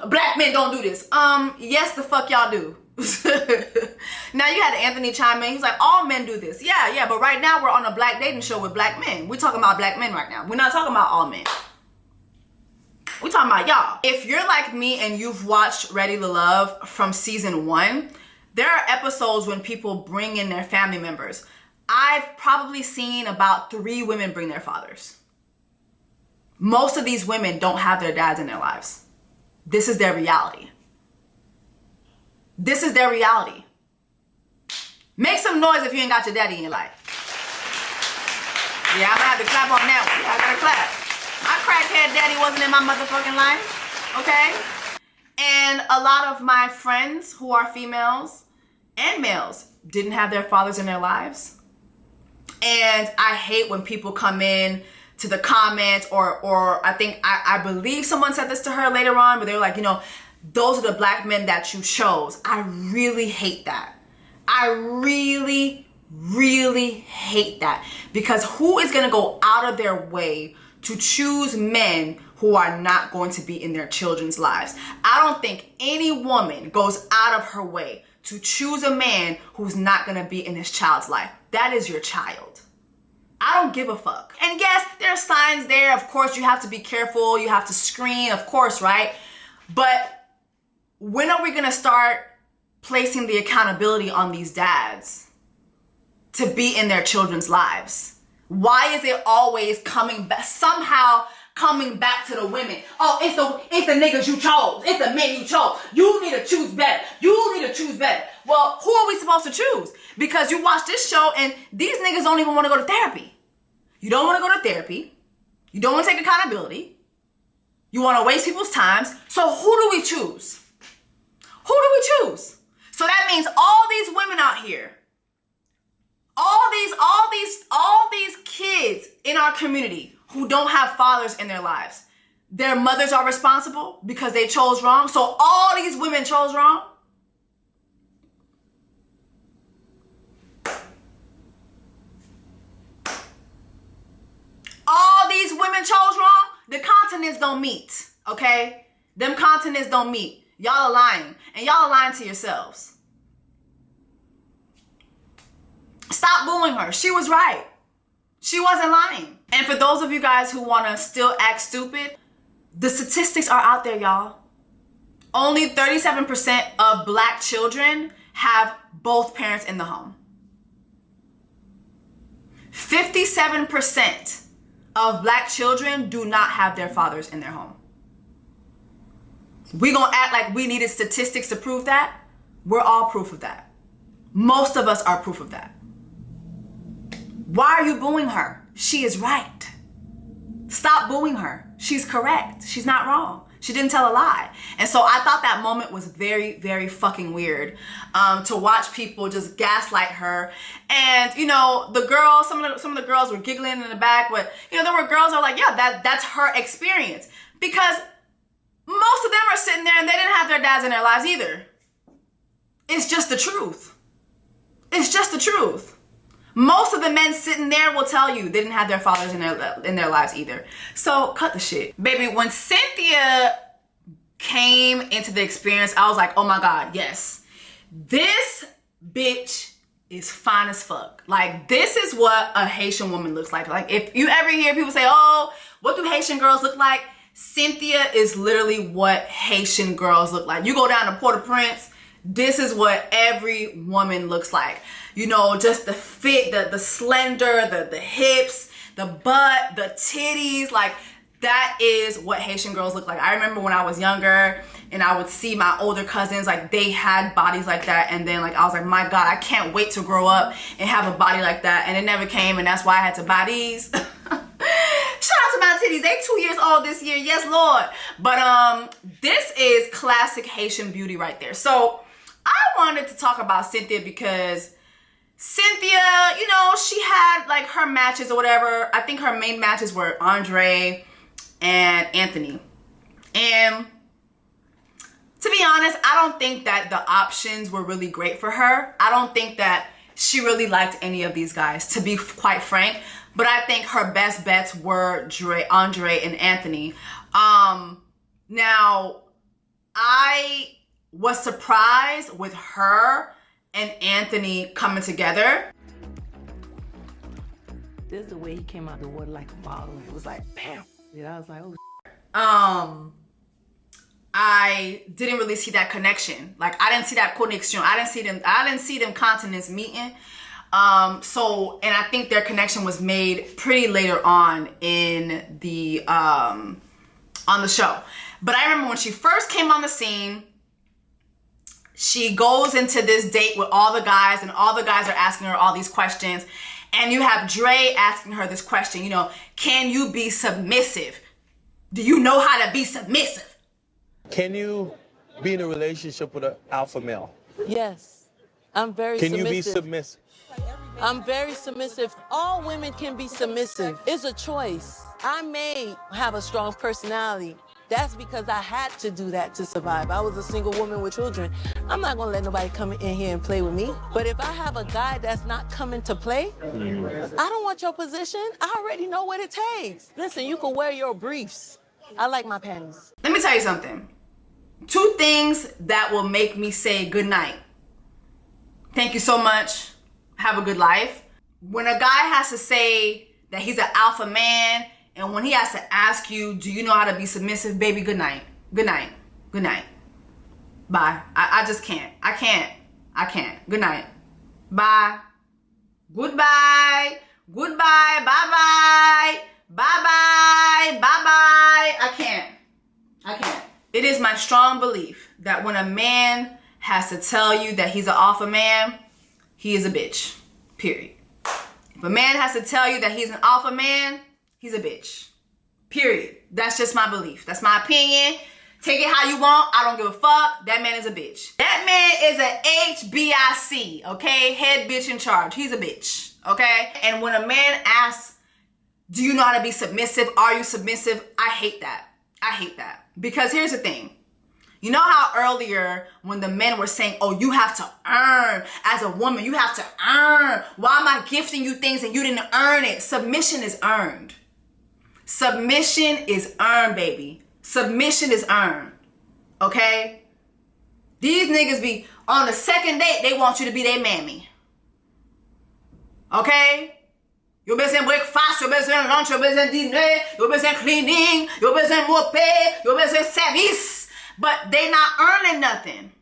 Black men don't do this. Yes, the fuck y'all do. Now you had Anthony chime in. He's like, all men do this. Yeah, but right now we're on a black dating show with black men. We're talking about black men right now. We're not talking about all men. We're talking about y'all. If you're like me and you've watched Ready to Love from season 1, there are episodes when people bring in their family members. I've probably seen about 3 women bring their fathers. Most of these women don't have their dads in their lives. This is their reality. This is their reality. Make some noise if you ain't got your daddy in your life. Yeah, I'm gonna have to clap on that one. Yeah, I gotta clap. My crackhead daddy wasn't in my motherfucking life, okay? And a lot of my friends who are females and males didn't have their fathers in their lives. And I hate when people come in to the comments or I believe someone said this to her later on, but they were like, you know, those are the black men that you chose. I really hate that. I really, really hate that. Because who is gonna go out of their way to choose men who are not going to be in their children's lives? I don't think any woman goes out of her way to choose a man who's not gonna be in his child's life. That is your child. I don't give a fuck. And yes, there are signs there. Of course, you have to be careful. You have to screen, of course, right? But when are we gonna start placing the accountability on these dads to be in their children's lives? Why is it always somehow coming back to the women? Oh, it's the niggas you chose. It's the men you chose. You need to choose better. You need to choose better. Well, who are we supposed to choose? Because you watch this show and these niggas don't even want to go to therapy. You don't want to go to therapy. You don't want to take accountability. You want to waste people's times. So who do we choose? Who do we choose? So that means all these women out here, all these kids in our community who don't have fathers in their lives, their mothers are responsible because they chose wrong. So all these women chose wrong. All these women chose wrong. The continents don't meet, okay? Them continents don't meet. Y'all are lying, and y'all are lying to yourselves. Stop booing her. She was right. She wasn't lying. And for those of you guys who want to still act stupid, the statistics are out there, y'all. Only 37% of black children have both parents in the home. 57% of black children do not have their fathers in their home. We gonna act like we needed statistics to prove that? We're all proof of that. Most of us are proof of that. Why are you booing her? She is right. Stop booing her. She's correct. She's not wrong. She didn't tell a lie. And so I thought that moment was very, very fucking weird to watch people just gaslight her. And, you know, the girls, some of the girls were giggling in the back, but, you know, there were girls that were like, yeah, that's her experience. Because most of them are sitting there and they didn't have their dads in their lives either. It's just the truth. It's just the truth. Most of the men sitting there will tell you they didn't have their fathers in their lives either. So cut the shit. Baby, when Cynthia came into the experience, I was like, oh my God, yes. This bitch is fine as fuck. Like, this is what a Haitian woman looks like. Like, if you ever hear people say, oh, what do Haitian girls look like? Cynthia is literally what Haitian girls look like. You go down to Port-au-Prince, this is what every woman looks like. You know, just the fit, the slender, the hips, the butt, the titties, like that is what Haitian girls look like. I remember when I was younger and I would see my older cousins, like they had bodies like that. And then like, I was like, my God, I can't wait to grow up and have a body like that. And it never came. And that's why I had to buy these. Shout out to my titties. They 2 years old this year. Yes, Lord. But this is classic Haitian beauty right there. So I wanted to talk about Cynthia because Cynthia, you know, she had like her matches or whatever. I think her main matches were Andre and Anthony. And to be honest, I don't think that the options were really great for her. I don't think that she really liked any of these guys, to be quite frank. But I think her best bets were Andre and Anthony. Now, I was surprised with her and Anthony coming together. This is the way he came out the water like a bottle. It was like, bam. And I was like, oh. I didn't really see that connection. Like, I didn't see that connection. I didn't see them continents meeting. So, and I think their connection was made pretty later on in the, on the show. But I remember when she first came on the scene, she goes into this date with all the guys, and all the guys are asking her all these questions. And you have Dre asking her this question, you know, can you be submissive? Do you know how to be submissive? Can you be in a relationship with an alpha male? Yes, I'm very submissive. Can you be submissive? I'm very submissive. All women can be submissive. It's a choice. I may have a strong personality. That's because I had to do that to survive. I was a single woman with children. I'm not gonna let nobody come in here and play with me. But if I have a guy that's not coming to play, I don't want your position. I already know what it takes. Listen, you can wear your briefs. I like my panties. Let me tell you something. 2 things that will make me say good night. Thank you so much. Have a good life. When a guy has to say that he's an alpha man, and when he has to ask you, do you know how to be submissive? Baby, good night. Good night. Good night. Bye. I just can't. I can't. Good night. Bye. Goodbye. Goodbye. Bye-bye. Bye-bye. Bye-bye. I can't. It is my strong belief that when a man has to tell you that he's an alpha man, he is a bitch. Period. If a man has to tell you that he's an alpha man, he's a bitch. Period. That's just my belief. That's my opinion. Take it how you want. I don't give a fuck. That man is a bitch. That man is a HBIC, okay? Head bitch in charge. He's a bitch, okay? And when a man asks, do you know how to be submissive? Are you submissive? I hate that. I hate that. Because here's the thing. You know how earlier when the men were saying, oh, you have to earn as a woman, you have to earn. Why am I gifting you things and you didn't earn it? Submission is earned. Submission is earned, baby. Submission is earned. Okay? These niggas be on the second date, they want you to be their mammy. Okay? Yo besoin breakfast, yo besoin lunch, yo besoin dîner, yo besoin cleaning, yo besoin moper, yo besoin service. But they not earning nothing.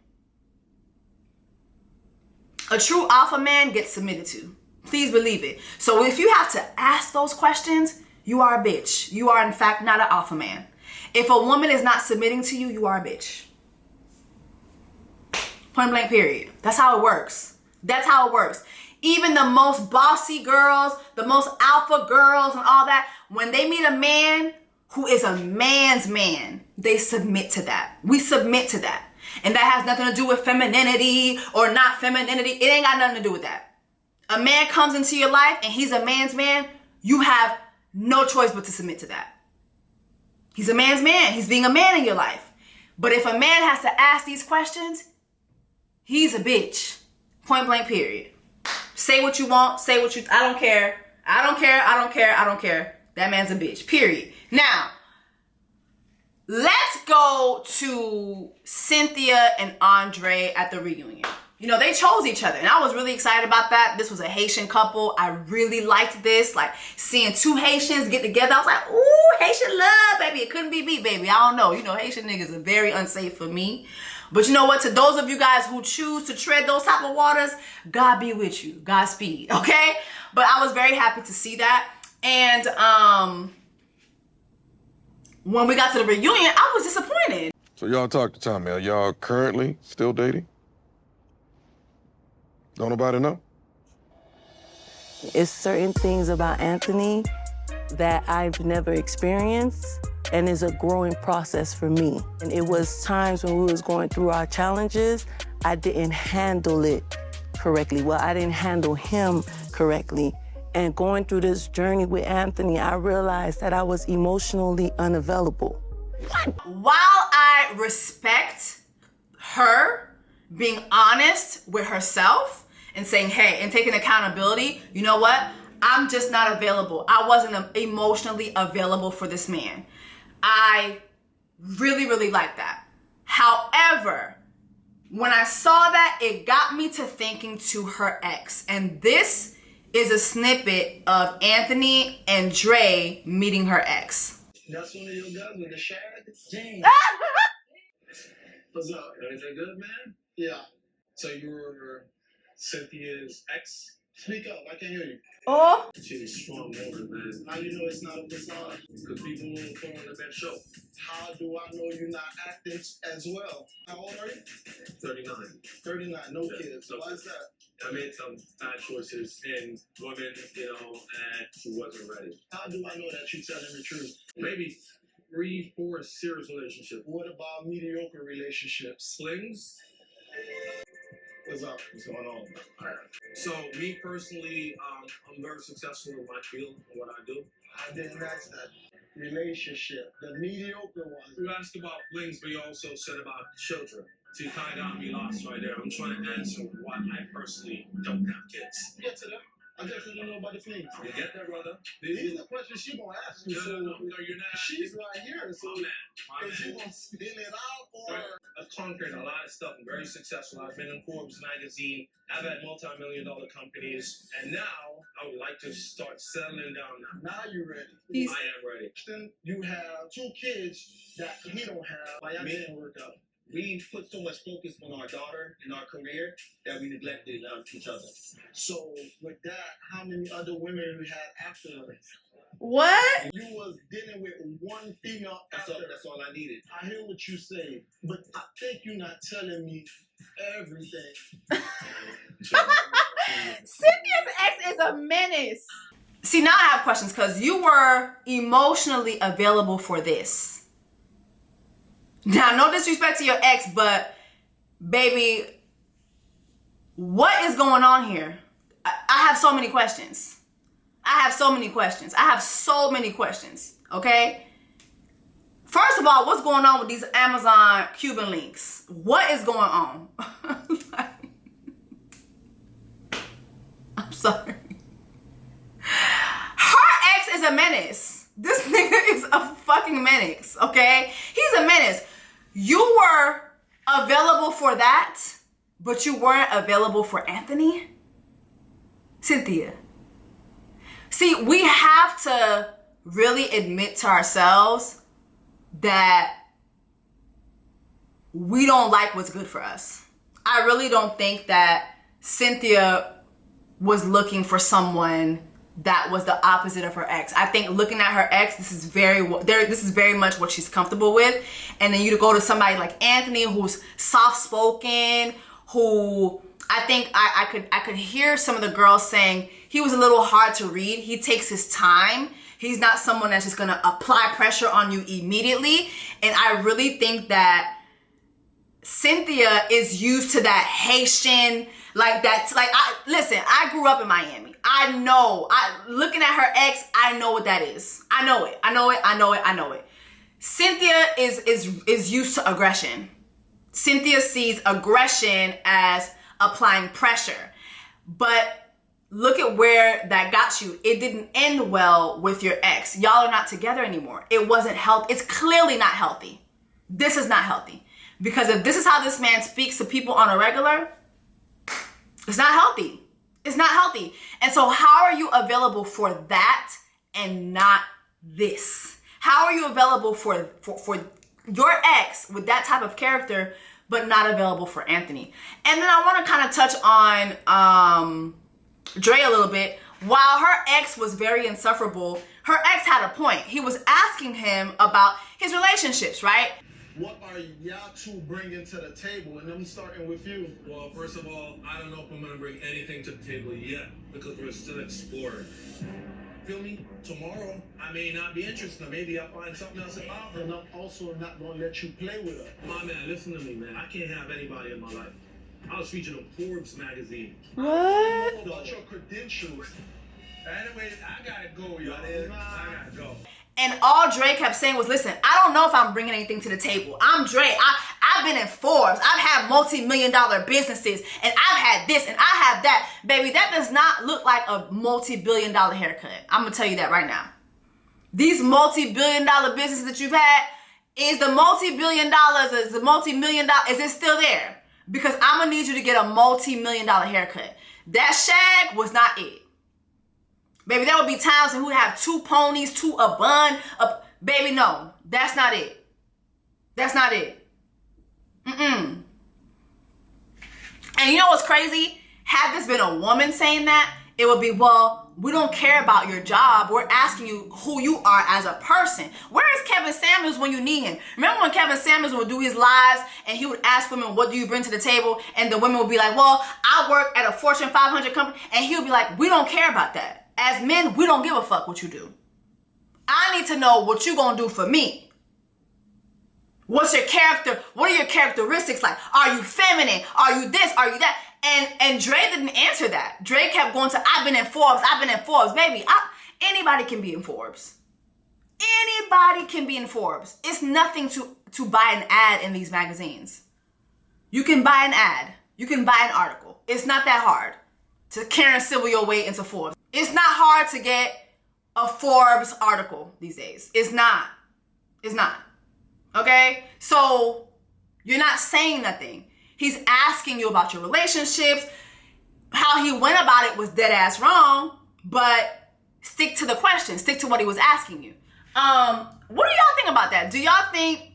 A true alpha man gets submitted to. Please believe it. So if you have to ask those questions, you are a bitch. You are in fact not an alpha man. If a woman is not submitting to you, you are a bitch. Point blank period. That's how it works. That's how it works. Even the most bossy girls, the most alpha girls and all that, when they meet a man who is a man's man, they submit to that. We submit to that. And that has nothing to do with femininity or not femininity. It ain't got nothing to do with that. A man comes into your life and he's a man's man, you have no choice but to submit to that. He's a man's man. He's being a man in your life. But if a man has to ask these questions, he's a bitch. Point blank period. Say what you want. Say what you... I don't care. I don't care. I don't care. I don't care. That man's a bitch. Period. Now, let's go to Cynthia and Andre at the reunion. You know, they chose each other, and I was really excited about that. This was a Haitian couple. I really liked this. Like, seeing 2 Haitians get together, I was like, ooh, Haitian love, baby. It couldn't be beat, baby. I don't know. You know, Haitian niggas are very unsafe for me. But you know what? To those of you guys who choose to tread those type of waters, God be with you. Godspeed, okay? But I was very happy to see that. And when we got to the reunion, I was disappointed. So y'all talk to Tommy. Are y'all currently still dating? Don't nobody know? It's certain things about Anthony that I've never experienced, and is a growing process for me. And it was times when we was going through our challenges, I didn't handle it correctly. Well, I didn't handle him correctly. And going through this journey with Anthony, I realized that I was emotionally unavailable. While I respect her being honest with herself and saying, hey, and taking accountability, you know what? I'm just not available. I wasn't emotionally available for this man. I really, really like that. However, when I saw that, it got me to thinking to her ex. And this is a snippet of Anthony and Dre meeting her ex. That's one of your guys with the shag? Dang. What's up? Everything good, man? Yeah. So you were Cynthia's ex? Speak up, I can't hear you. Oh. She's a strong woman, man. How you know it's not a facade? Because people will put on the best show. How do I know you're not acting as well? How old are you? 39. 39, no kids. So why is that? I made some bad choices in women, and she wasn't ready. How do I know that you're telling the truth? Maybe 3-4 serious relationships. What about mediocre relationships? Slings? What's up? What's going on? All right. So, me personally, I'm very successful in my field and what I do. I didn't ask that. Relationship, the mediocre one. You asked about flings, but you also said about children. So you kind of got me lost right there. I'm trying to answer why I personally don't have kids. Get to them. I just want to know about the flings. You get that, brother? These are the questions she gonna ask you. No, you're not. She's right here. So is you gonna spin it out or? I've conquered a lot of stuff. I'm very successful. I've been in Forbes magazine. I've had multi-million-dollar companies, and now I would like to start settling down now. Now you're ready. I am ready. Then you have 2 kids that he don't have. Why y'all didn't work out? We put so much focus on our daughter and our career that we neglected each other. So with that, how many other women you had after her? What? You was dealing with one female after. That's all I needed. I hear what you say, but I think you're not telling me everything. Cynthia's ex is a menace. See, now I have questions because you were emotionally available for this. Now, no disrespect to your ex, but baby, what is going on here? I have so many questions. I have so many questions, okay? First of all, what's going on with these Amazon Cuban links? What is going on? I'm sorry. Her ex is a menace. This nigga is a fucking menace, okay? He's a menace. You were available for that, but you weren't available for Anthony? Cynthia. See, we have to really admit to ourselves that we don't like what's good for us. I really don't think that Cynthia was looking for someone that was the opposite of her ex. I think looking at her ex, this is very much what she's comfortable with. And then you to go to somebody like Anthony, who's soft-spoken, who I think I could hear some of the girls saying he was a little hard to read. He takes his time. He's not someone that's just gonna apply pressure on you immediately. And I really think that Cynthia is used to that Haitian, listen, I grew up in Miami. I know, looking at her ex, I know what that is. I know it. Cynthia is used to aggression. Cynthia sees aggression as applying pressure. But look at where that got you. It didn't end well with your ex. Y'all are not together anymore. It wasn't healthy. It's clearly not healthy. This is not healthy. Because if this is how this man speaks to people on a regular, it's not healthy. It's not healthy. And so how are you available for that and not this? How are you available for your ex with that type of character, but not available for Anthony? And then I want to kind of touch on Dre a little bit. While her ex was very insufferable, her ex had a point. He was asking him about his relationships, right? What are y'all two bringing to the table? And I'm starting with you. Well, first of all, I don't know if I'm going to bring anything to the table yet because we're still exploring. Feel me? Tomorrow, I may not be interested. Maybe I'll find something else about her. And I'm also not going to let you play with her. My man, listen to me, man. I can't have anybody in my life. I was featured in Forbes magazine. What? I don't know about your credentials. Anyway, I got to go, y'all. I got to go. And all Dre kept saying was, listen, I don't know if I'm bringing anything to the table. I'm Dre. I I've been in Forbes. I've had multi-million-dollar businesses, and I've had this, and I have that. Baby, that does not look like a multi-billion-dollar haircut. I'm going to tell you that right now. These multi-billion-dollar businesses that you've had, is the multi-billion dollars, is the multi-million dollar, is it still there? Because I'm going to need you to get a multi-million-dollar haircut. That shag was not it. Baby, there would be times when we would have 2 ponies, a bun. Baby, no. That's not it. That's not it. And you know what's crazy? Had this been a woman saying that, it would be, well, we don't care about your job. We're asking you who you are as a person. Where is Kevin Samuels when you need him? Remember when Kevin Samuels would do his lives and he would ask women, what do you bring to the table? And the women would be like, well, I work at a Fortune 500 company. And he would be like, we don't care about that. As men, we don't give a fuck what you do. I need to know what you gonna do for me. What's your character? What are your characteristics like? Are you feminine? Are you this? Are you that? And Dre didn't answer that. Dre kept going to, I've been in Forbes. Baby, anybody can be in Forbes. Anybody can be in Forbes. It's nothing to buy an ad in these magazines. You can buy an ad. You can buy an article. It's not that hard to Karen Civil your way into Forbes. It's not hard to get a Forbes article these days. It's not. It's not. Okay? So you're not saying nothing. He's asking you about your relationships. How he went about it was dead ass wrong, but stick to the question. Stick to what he was asking you. What do y'all think about that? Do y'all think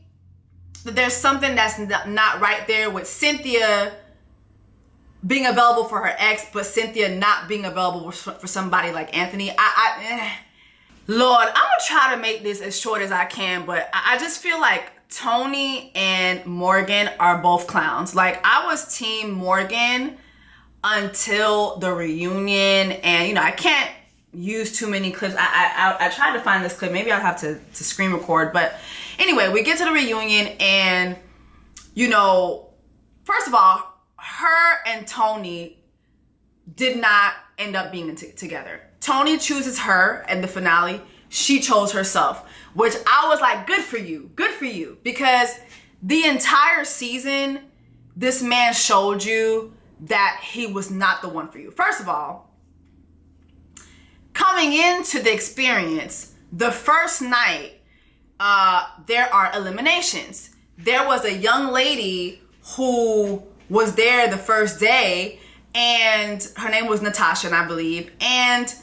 that there's something that's not right there with Cynthia being available for her ex, but Cynthia not being available for somebody like Anthony? Lord, I'm gonna try to make this as short as I can, but I just feel like Tony and Morgan are both clowns. Like, I was team Morgan until the reunion, and you know, I can't use too many clips. I tried to find this clip. Maybe I'll have to screen record, but anyway, we get to the reunion, and you know, first of all, her and Tony did not end up being together. Tony chooses her in the finale. She chose herself, which I was like, good for you, because the entire season, this man showed you that he was not the one for you. First of all, coming into the experience, the first night, there are eliminations. There was a young lady who was there the first day, and her name was Natasha, I believe. And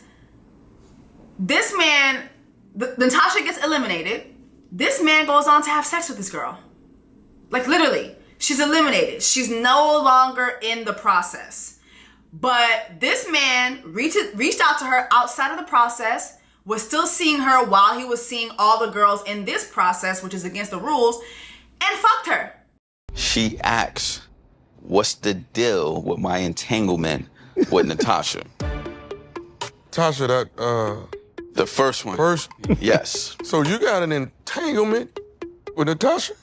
this man, Natasha gets eliminated. This man goes on to have sex with this girl. Like, literally, she's eliminated. She's no longer in the process. But this man reached out to her outside of the process, was still seeing her while he was seeing all the girls in this process, which is against the rules, and fucked her. She asks, what's the deal with my entanglement with Natasha? Tasha, that, the first one. First? Yes. So you got an entanglement with Natasha?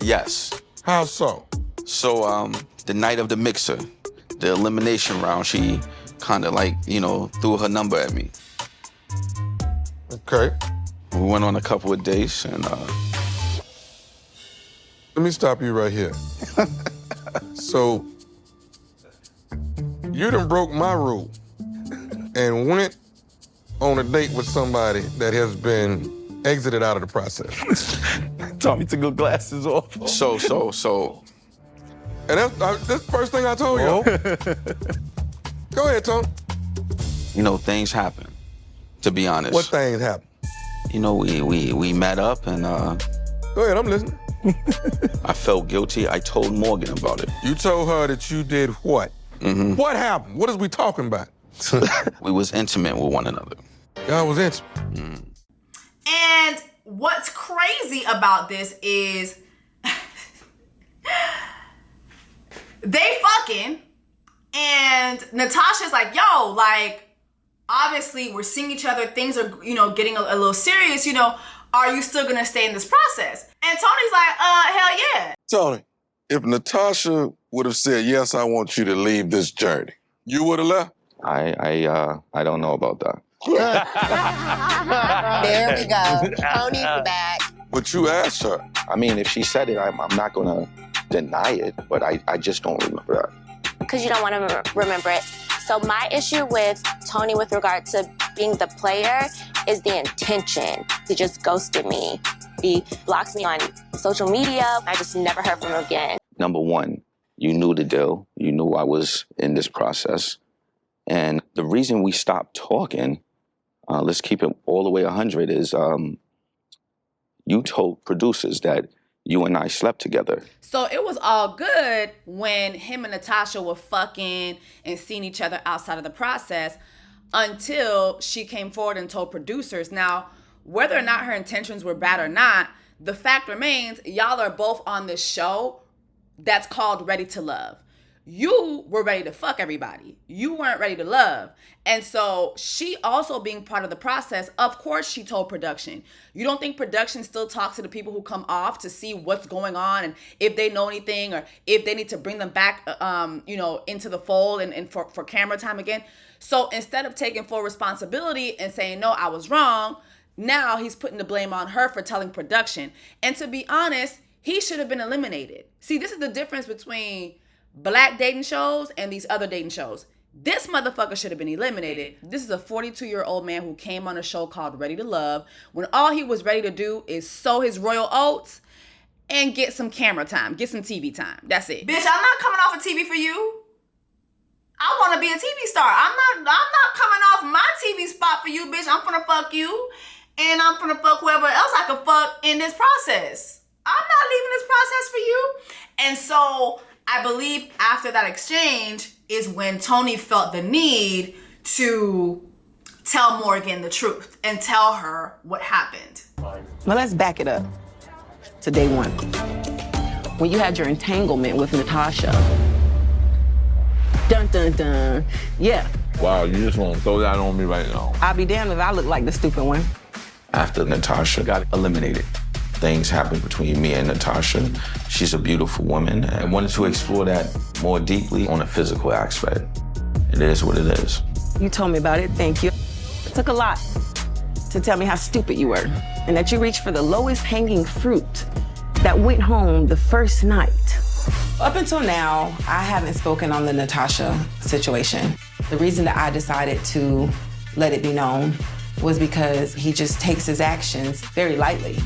Yes. How so? So, the night of the mixer, the elimination round, she kind of like, you know, threw her number at me. Okay. We went on a couple of dates, and, let me stop you right here. So, you done broke my rule and went on a date with somebody that has been exited out of the process. Tommy took her glasses off. So. And that's the first thing I told you. Go ahead, Tony. You know, things happen, to be honest. What things happen? You know, we met up, and, Go ahead, I'm listening. I felt guilty. I told Morgan about it. You told her that you did what? Mm-hmm. What happened? What is we talking about? We was intimate with one another. Y'all was intimate. Mm. And what's crazy about this is they fucking, and Natasha's like, yo, like, obviously we're seeing each other. Things are, you know, getting a little serious, you know. Are you still gonna stay in this process? And Tony's like, hell yeah. Tony, if Natasha would have said, yes, I want you to leave this journey, you would have left? I don't know about that. There we go. Tony's back. But you asked her. I mean, if she said it, I'm not gonna deny it, but I just don't remember that. Because you don't want to remember it. So my issue with Tony with regard to being the player is the intention. He just ghosted me. He blocks me on social media. I just never heard from him again. Number one, you knew the deal. You knew I was in this process. And the reason we stopped talking, let's keep it all the way 100, is you told producers that you and I slept together. So it was all good when him and Natasha were fucking and seeing each other outside of the process until she came forward and told producers. Now, whether or not her intentions were bad or not, the fact remains, y'all are both on this show that's called Ready to Love. You were ready to fuck everybody. You weren't ready to love. And so she also being part of the process, of course she told production. You don't think production still talks to the people who come off to see what's going on and if they know anything or if they need to bring them back, into the fold and for camera time again. So instead of taking full responsibility and saying, no, I was wrong, now he's putting the blame on her for telling production. And to be honest, he should have been eliminated. See, this is the difference between black dating shows and these other dating shows. This motherfucker should have been eliminated. This is a 42-year-old man who came on a show called Ready to Love when all he was ready to do is sow his royal oats and get some camera time, get some TV time. That's it. Bitch, I'm not coming off of TV for you. I want to be a TV star. I'm not coming off my TV spot for you, bitch. I'm finna fuck you and I'm finna fuck whoever else I could fuck in this process. I'm not leaving this process for you. And so I believe after that exchange is when Tony felt the need to tell Morgan the truth and tell her what happened. Well, let's back it up to day one. When you had your entanglement with Natasha. Dun, dun, dun. Yeah. Wow, you just want to throw that on me right now. I'll be damned if I look like the stupid one. After Natasha got eliminated, things happened between me and Natasha. She's a beautiful woman. I wanted to explore that more deeply on a physical aspect. It is what it is. You told me about it, thank you. It took a lot to tell me how stupid you were and that you reached for the lowest hanging fruit that went home the first night. Up until now, I haven't spoken on the Natasha situation. The reason that I decided to let it be known was because he just takes his actions very lightly.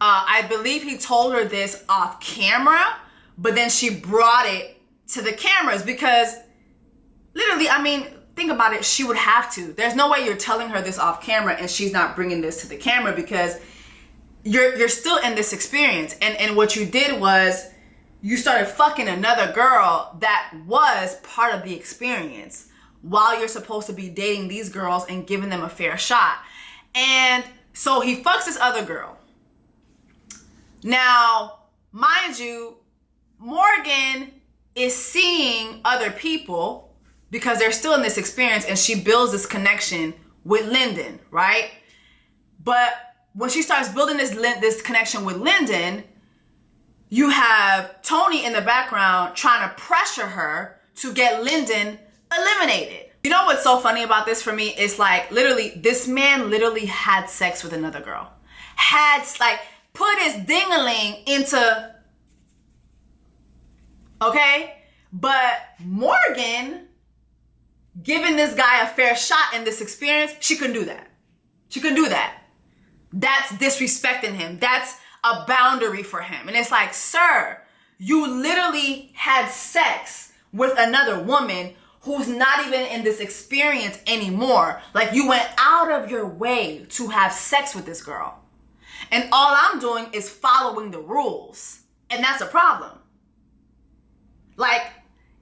I believe he told her this off camera, but then she brought it to the cameras because literally, I mean, think about it, she would have to. There's no way you're telling her this off camera and she's not bringing this to the camera because you're still in this experience. And what you did was you started fucking another girl that was part of the experience while you're supposed to be dating these girls and giving them a fair shot. And so he fucks this other girl. Now, mind you, Morgan is seeing other people because they're still in this experience and she builds this connection with Linden, right? But when she starts building this connection with Linden, you have Tony in the background trying to pressure her to get Linden eliminated. You know what's so funny about this for me? It's like literally, this man literally had sex with another girl. Put his ding-a-ling into, okay? But Morgan, giving this guy a fair shot in this experience, she couldn't do that. She couldn't do that. That's disrespecting him. That's a boundary for him. And it's like, sir, you literally had sex with another woman who's not even in this experience anymore. Like, you went out of your way to have sex with this girl. And all I'm doing is following the rules. And that's a problem. Like,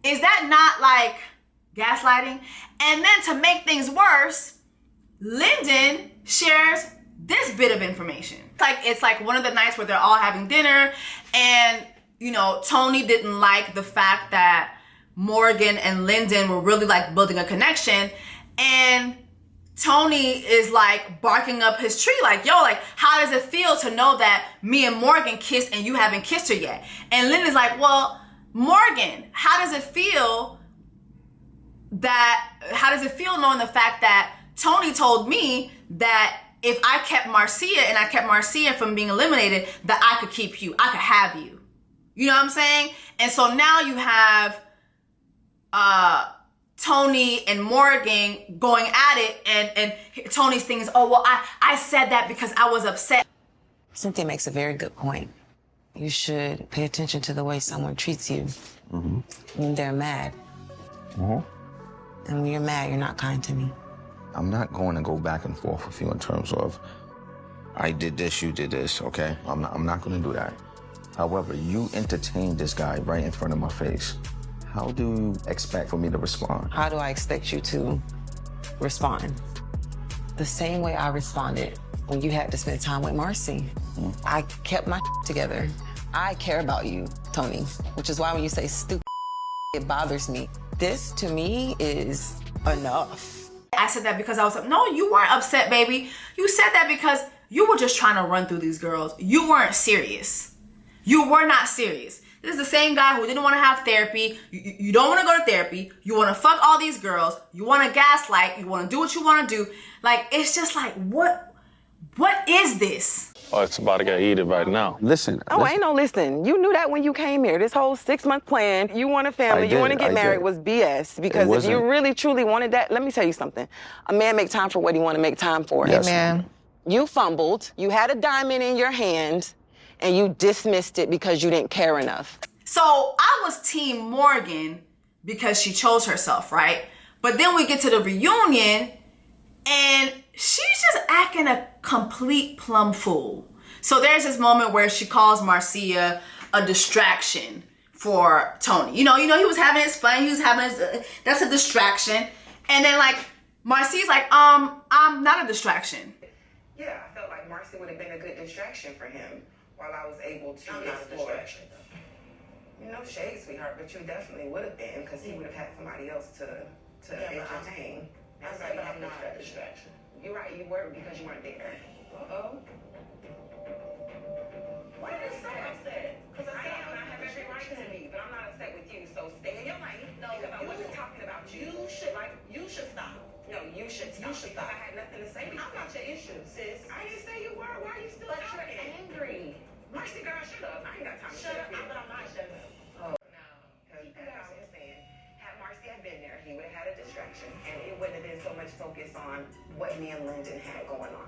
is that not like gaslighting? And then to make things worse, Linden shares this bit of information. It's like one of the nights where they're all having dinner and, Tony didn't like the fact that Morgan and Linden were really like building a connection, and Tony is like barking up his tree like, yo, like, how does it feel to know that me and Morgan kissed and you haven't kissed her yet? And Linden's like, well, Morgan, how does it feel knowing the fact that Tony told me that if I kept Marcia and I kept Marcia from being eliminated, that I could keep you. I could have you. You know what I'm saying? And so now you have Tony and Morgan going at it, and Tony's thing is, oh, well, I said that because I was upset. Cynthia makes a very good point. You should pay attention to the way someone treats you when they're mad. And when you're mad, you're not kind to me. I'm not going to go back and forth with you in terms of, I did this, you did this, okay? I'm not going to do that. However, you entertained this guy right in front of my face. How do you expect for me to respond? How do I expect you to respond? The same way I responded when you had to spend time with Marcy. I kept my together. I care about you, Tony, which is why when you say stupid, it bothers me. This, to me, is enough. I said that because I was, no, you weren't upset, baby. You said that because you were just trying to run through these girls. You weren't serious. You were not serious. This is the same guy who didn't want to have therapy. You don't want to go to therapy. You want to fuck all these girls. You want to gaslight. You want to do what you want to do. Like, it's just like, what is this? Oh, it's about to get heated right now. Listen. Oh, ain't no listen. You knew that when you came here. This whole 6-month plan, you want a family, you want to get married was BS. Because if you really, truly wanted that, let me tell you something. A man make time for what he want to make time for. Yes. Amen. You fumbled. You had a diamond in your hand, and you dismissed it because you didn't care enough. So I was Team Morgan because she chose herself, right? But then we get to the reunion, and she's just acting a complete plum fool. So there's this moment where she calls Marcia a distraction for Tony. You know, he was having his fun. He was having his, that's a distraction. And then like, Marcia's like, I'm not a distraction. Yeah, I felt like Marcy would have been a good distraction for him while I was able to I'm not a distraction. No shade, sweetheart, but you definitely would have been because he would have had somebody else to entertain. But I'm not a distraction. You're right, you were because you weren't there. Uh-oh. Why are you so upset? Because I have every right to be, but I'm not upset with you, so stay in your lane. No, because I wasn't talking about you. You should stop. No, you should stop. You should stop. I had nothing to say to you. I'm not your issue, sis. I didn't say you were. Why are you still talking? But you're angry. Marcy, girl, shut up. I ain't got time to shut up. But I'm not shutting up. Oh, no. Because as I was saying, had Marcy had been there, he would have had a distraction, and it wouldn't have been so much focus on what me and Linden had going on.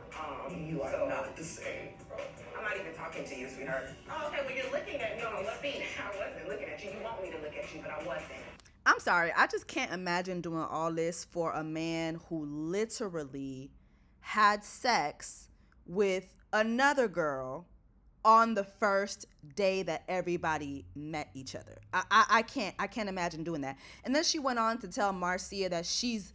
You are not the same, bro. I'm not even talking to you, sweetheart. Oh, okay, well, you're looking at me. No, I wasn't looking at you. You want me to look at you, but I wasn't. I'm sorry. I just can't imagine doing all this for a man who literally had sex with another girl on the first day that everybody met each other. I can't imagine doing that. And then she went on to tell Marcia that she's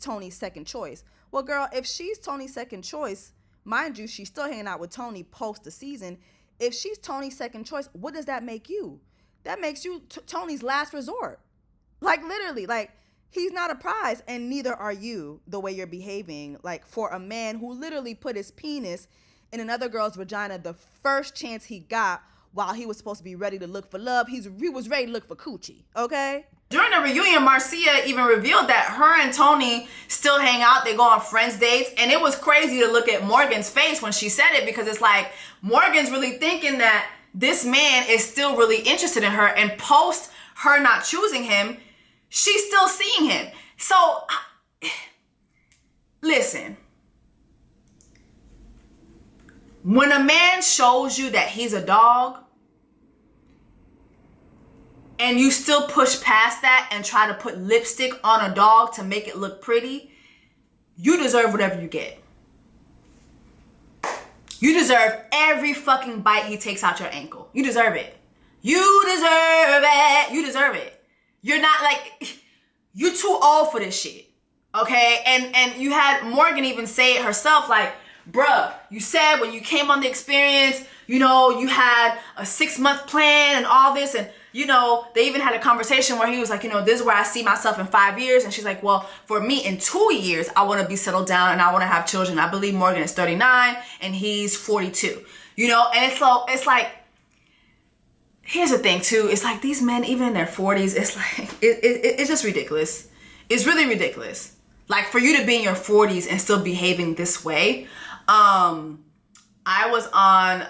Tony's second choice. Well, girl, if she's Tony's second choice, mind you, she's still hanging out with Tony post the season. If she's Tony's second choice, what does that make you? That makes you Tony's last resort. Like, literally, like, he's not a prize, and neither are you, the way you're behaving. Like, for a man who literally put his penis in another girl's vagina the first chance he got while he was supposed to be ready to look for love. He was ready to look for coochie, okay? During the reunion, Marcia even revealed that her and Tony still hang out. They go on friends dates. And it was crazy to look at Morgan's face when she said it, because it's like Morgan's really thinking that this man is still really interested in her. And post her not choosing him, she's still seeing him. So, listen. When a man shows you that he's a dog, and you still push past that and try to put lipstick on a dog to make it look pretty, you deserve whatever you get. You deserve every fucking bite he takes out your ankle. You deserve it. You deserve it. You deserve it. You're not like, you're too old for this shit. Okay? And you had Morgan even say it herself, like, bruh, you said when you came on the experience, you know, you had a 6-month plan and all this, and you know, they even had a conversation where he was like, you know, this is where I see myself in 5 years. And she's like, well, for me in 2 years, I want to be settled down and I want to have children. I believe Morgan is 39 and he's 42, you know? And it's like, here's the thing too. It's like these men, even in their 40s, it's like, it's just ridiculous. It's really ridiculous. Like, for you to be in your 40s and still behaving this way, I was on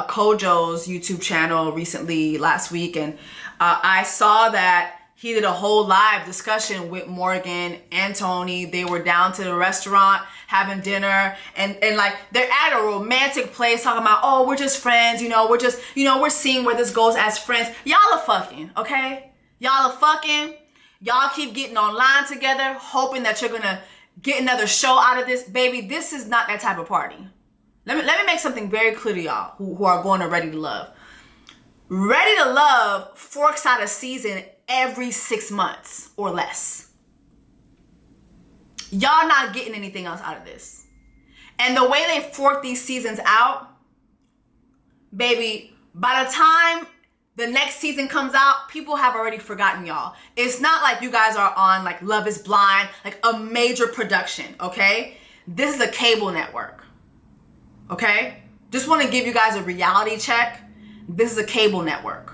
Kojo's YouTube channel recently last week, and I saw that he did a whole live discussion with Morgan and Tony. They were down to the restaurant having dinner, and like they're at a romantic place talking about, oh, we're just friends, we're seeing where this goes as friends. Y'all are fucking, okay? Y'all are fucking. Y'all keep getting online together, hoping that you're gonna get another show out of this. Baby, this is not that type of party. Let me make something very clear to y'all who are going to Ready to Love. Ready to Love forks out a season every 6 months or less. Y'all not getting anything else out of this. And the way they fork these seasons out, baby, by the time the next season comes out, people have already forgotten y'all. It's not like you guys are on like Love is Blind, like a major production, okay? This is a cable network, okay? Just want to give you guys a reality check. This is a cable network,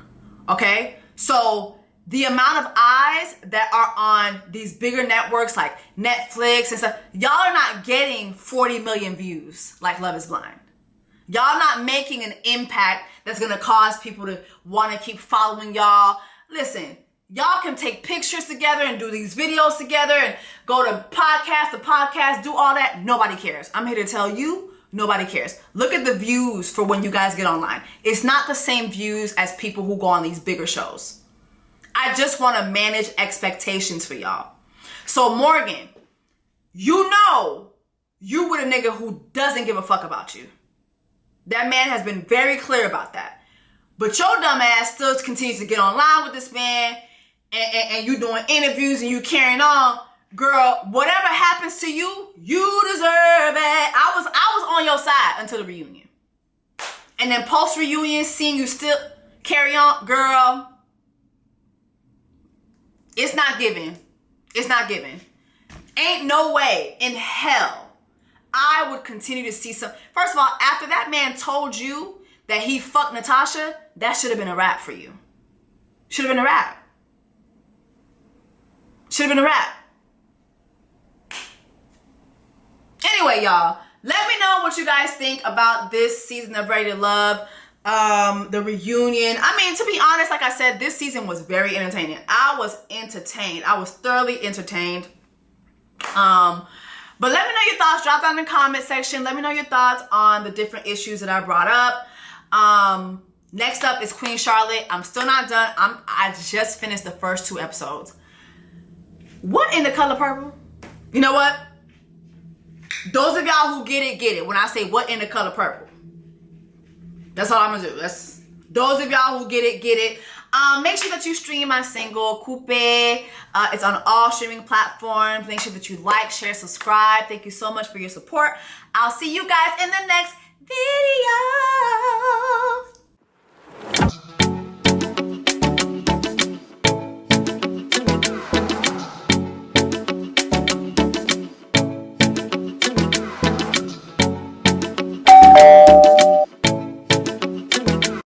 okay? So the amount of eyes that are on these bigger networks like Netflix and stuff, y'all are not getting 40 million views like Love is Blind. Y'all not making an impact that's gonna cause people to wanna keep following y'all. Listen, y'all can take pictures together and do these videos together and go to podcast, do all that. Nobody cares. I'm here to tell you, nobody cares. Look at the views for when you guys get online. It's not the same views as people who go on these bigger shows. I just want to manage expectations for y'all. So Morgan, you know you with a nigga who doesn't give a fuck about you. That man has been very clear about that. But your dumb ass still continues to get online with this man and you doing interviews and you carrying on. Girl, whatever happens to you, you deserve it. I was on your side until the reunion. And then post-reunion, seeing you still carry on, girl, it's not giving. It's not giving. Ain't no way in hell I would continue to see some. First of all, after that man told you that he fucked Natasha, that should have been a wrap for you. Should have been a wrap. Should have been a wrap. Anyway, y'all, let me know what you guys think about this season of Ready to Love. The reunion. I mean, to be honest, like I said, this season was very entertaining. I was entertained. I was thoroughly entertained. But let me know your thoughts. Drop down in the comment section. Let me know your thoughts on the different issues that I brought up. Next up is Queen Charlotte. I'm still not done. I just finished the first 2 episodes. What in the color purple? You know what? Those of y'all who get it when I say what in the color purple. That's all I'm gonna do. That's those of y'all who get it. Make sure that you stream my single KOUPÉ. It's on all streaming platforms. Make sure that you like, share, subscribe. Thank you so much for your support. I'll see you guys in the next video.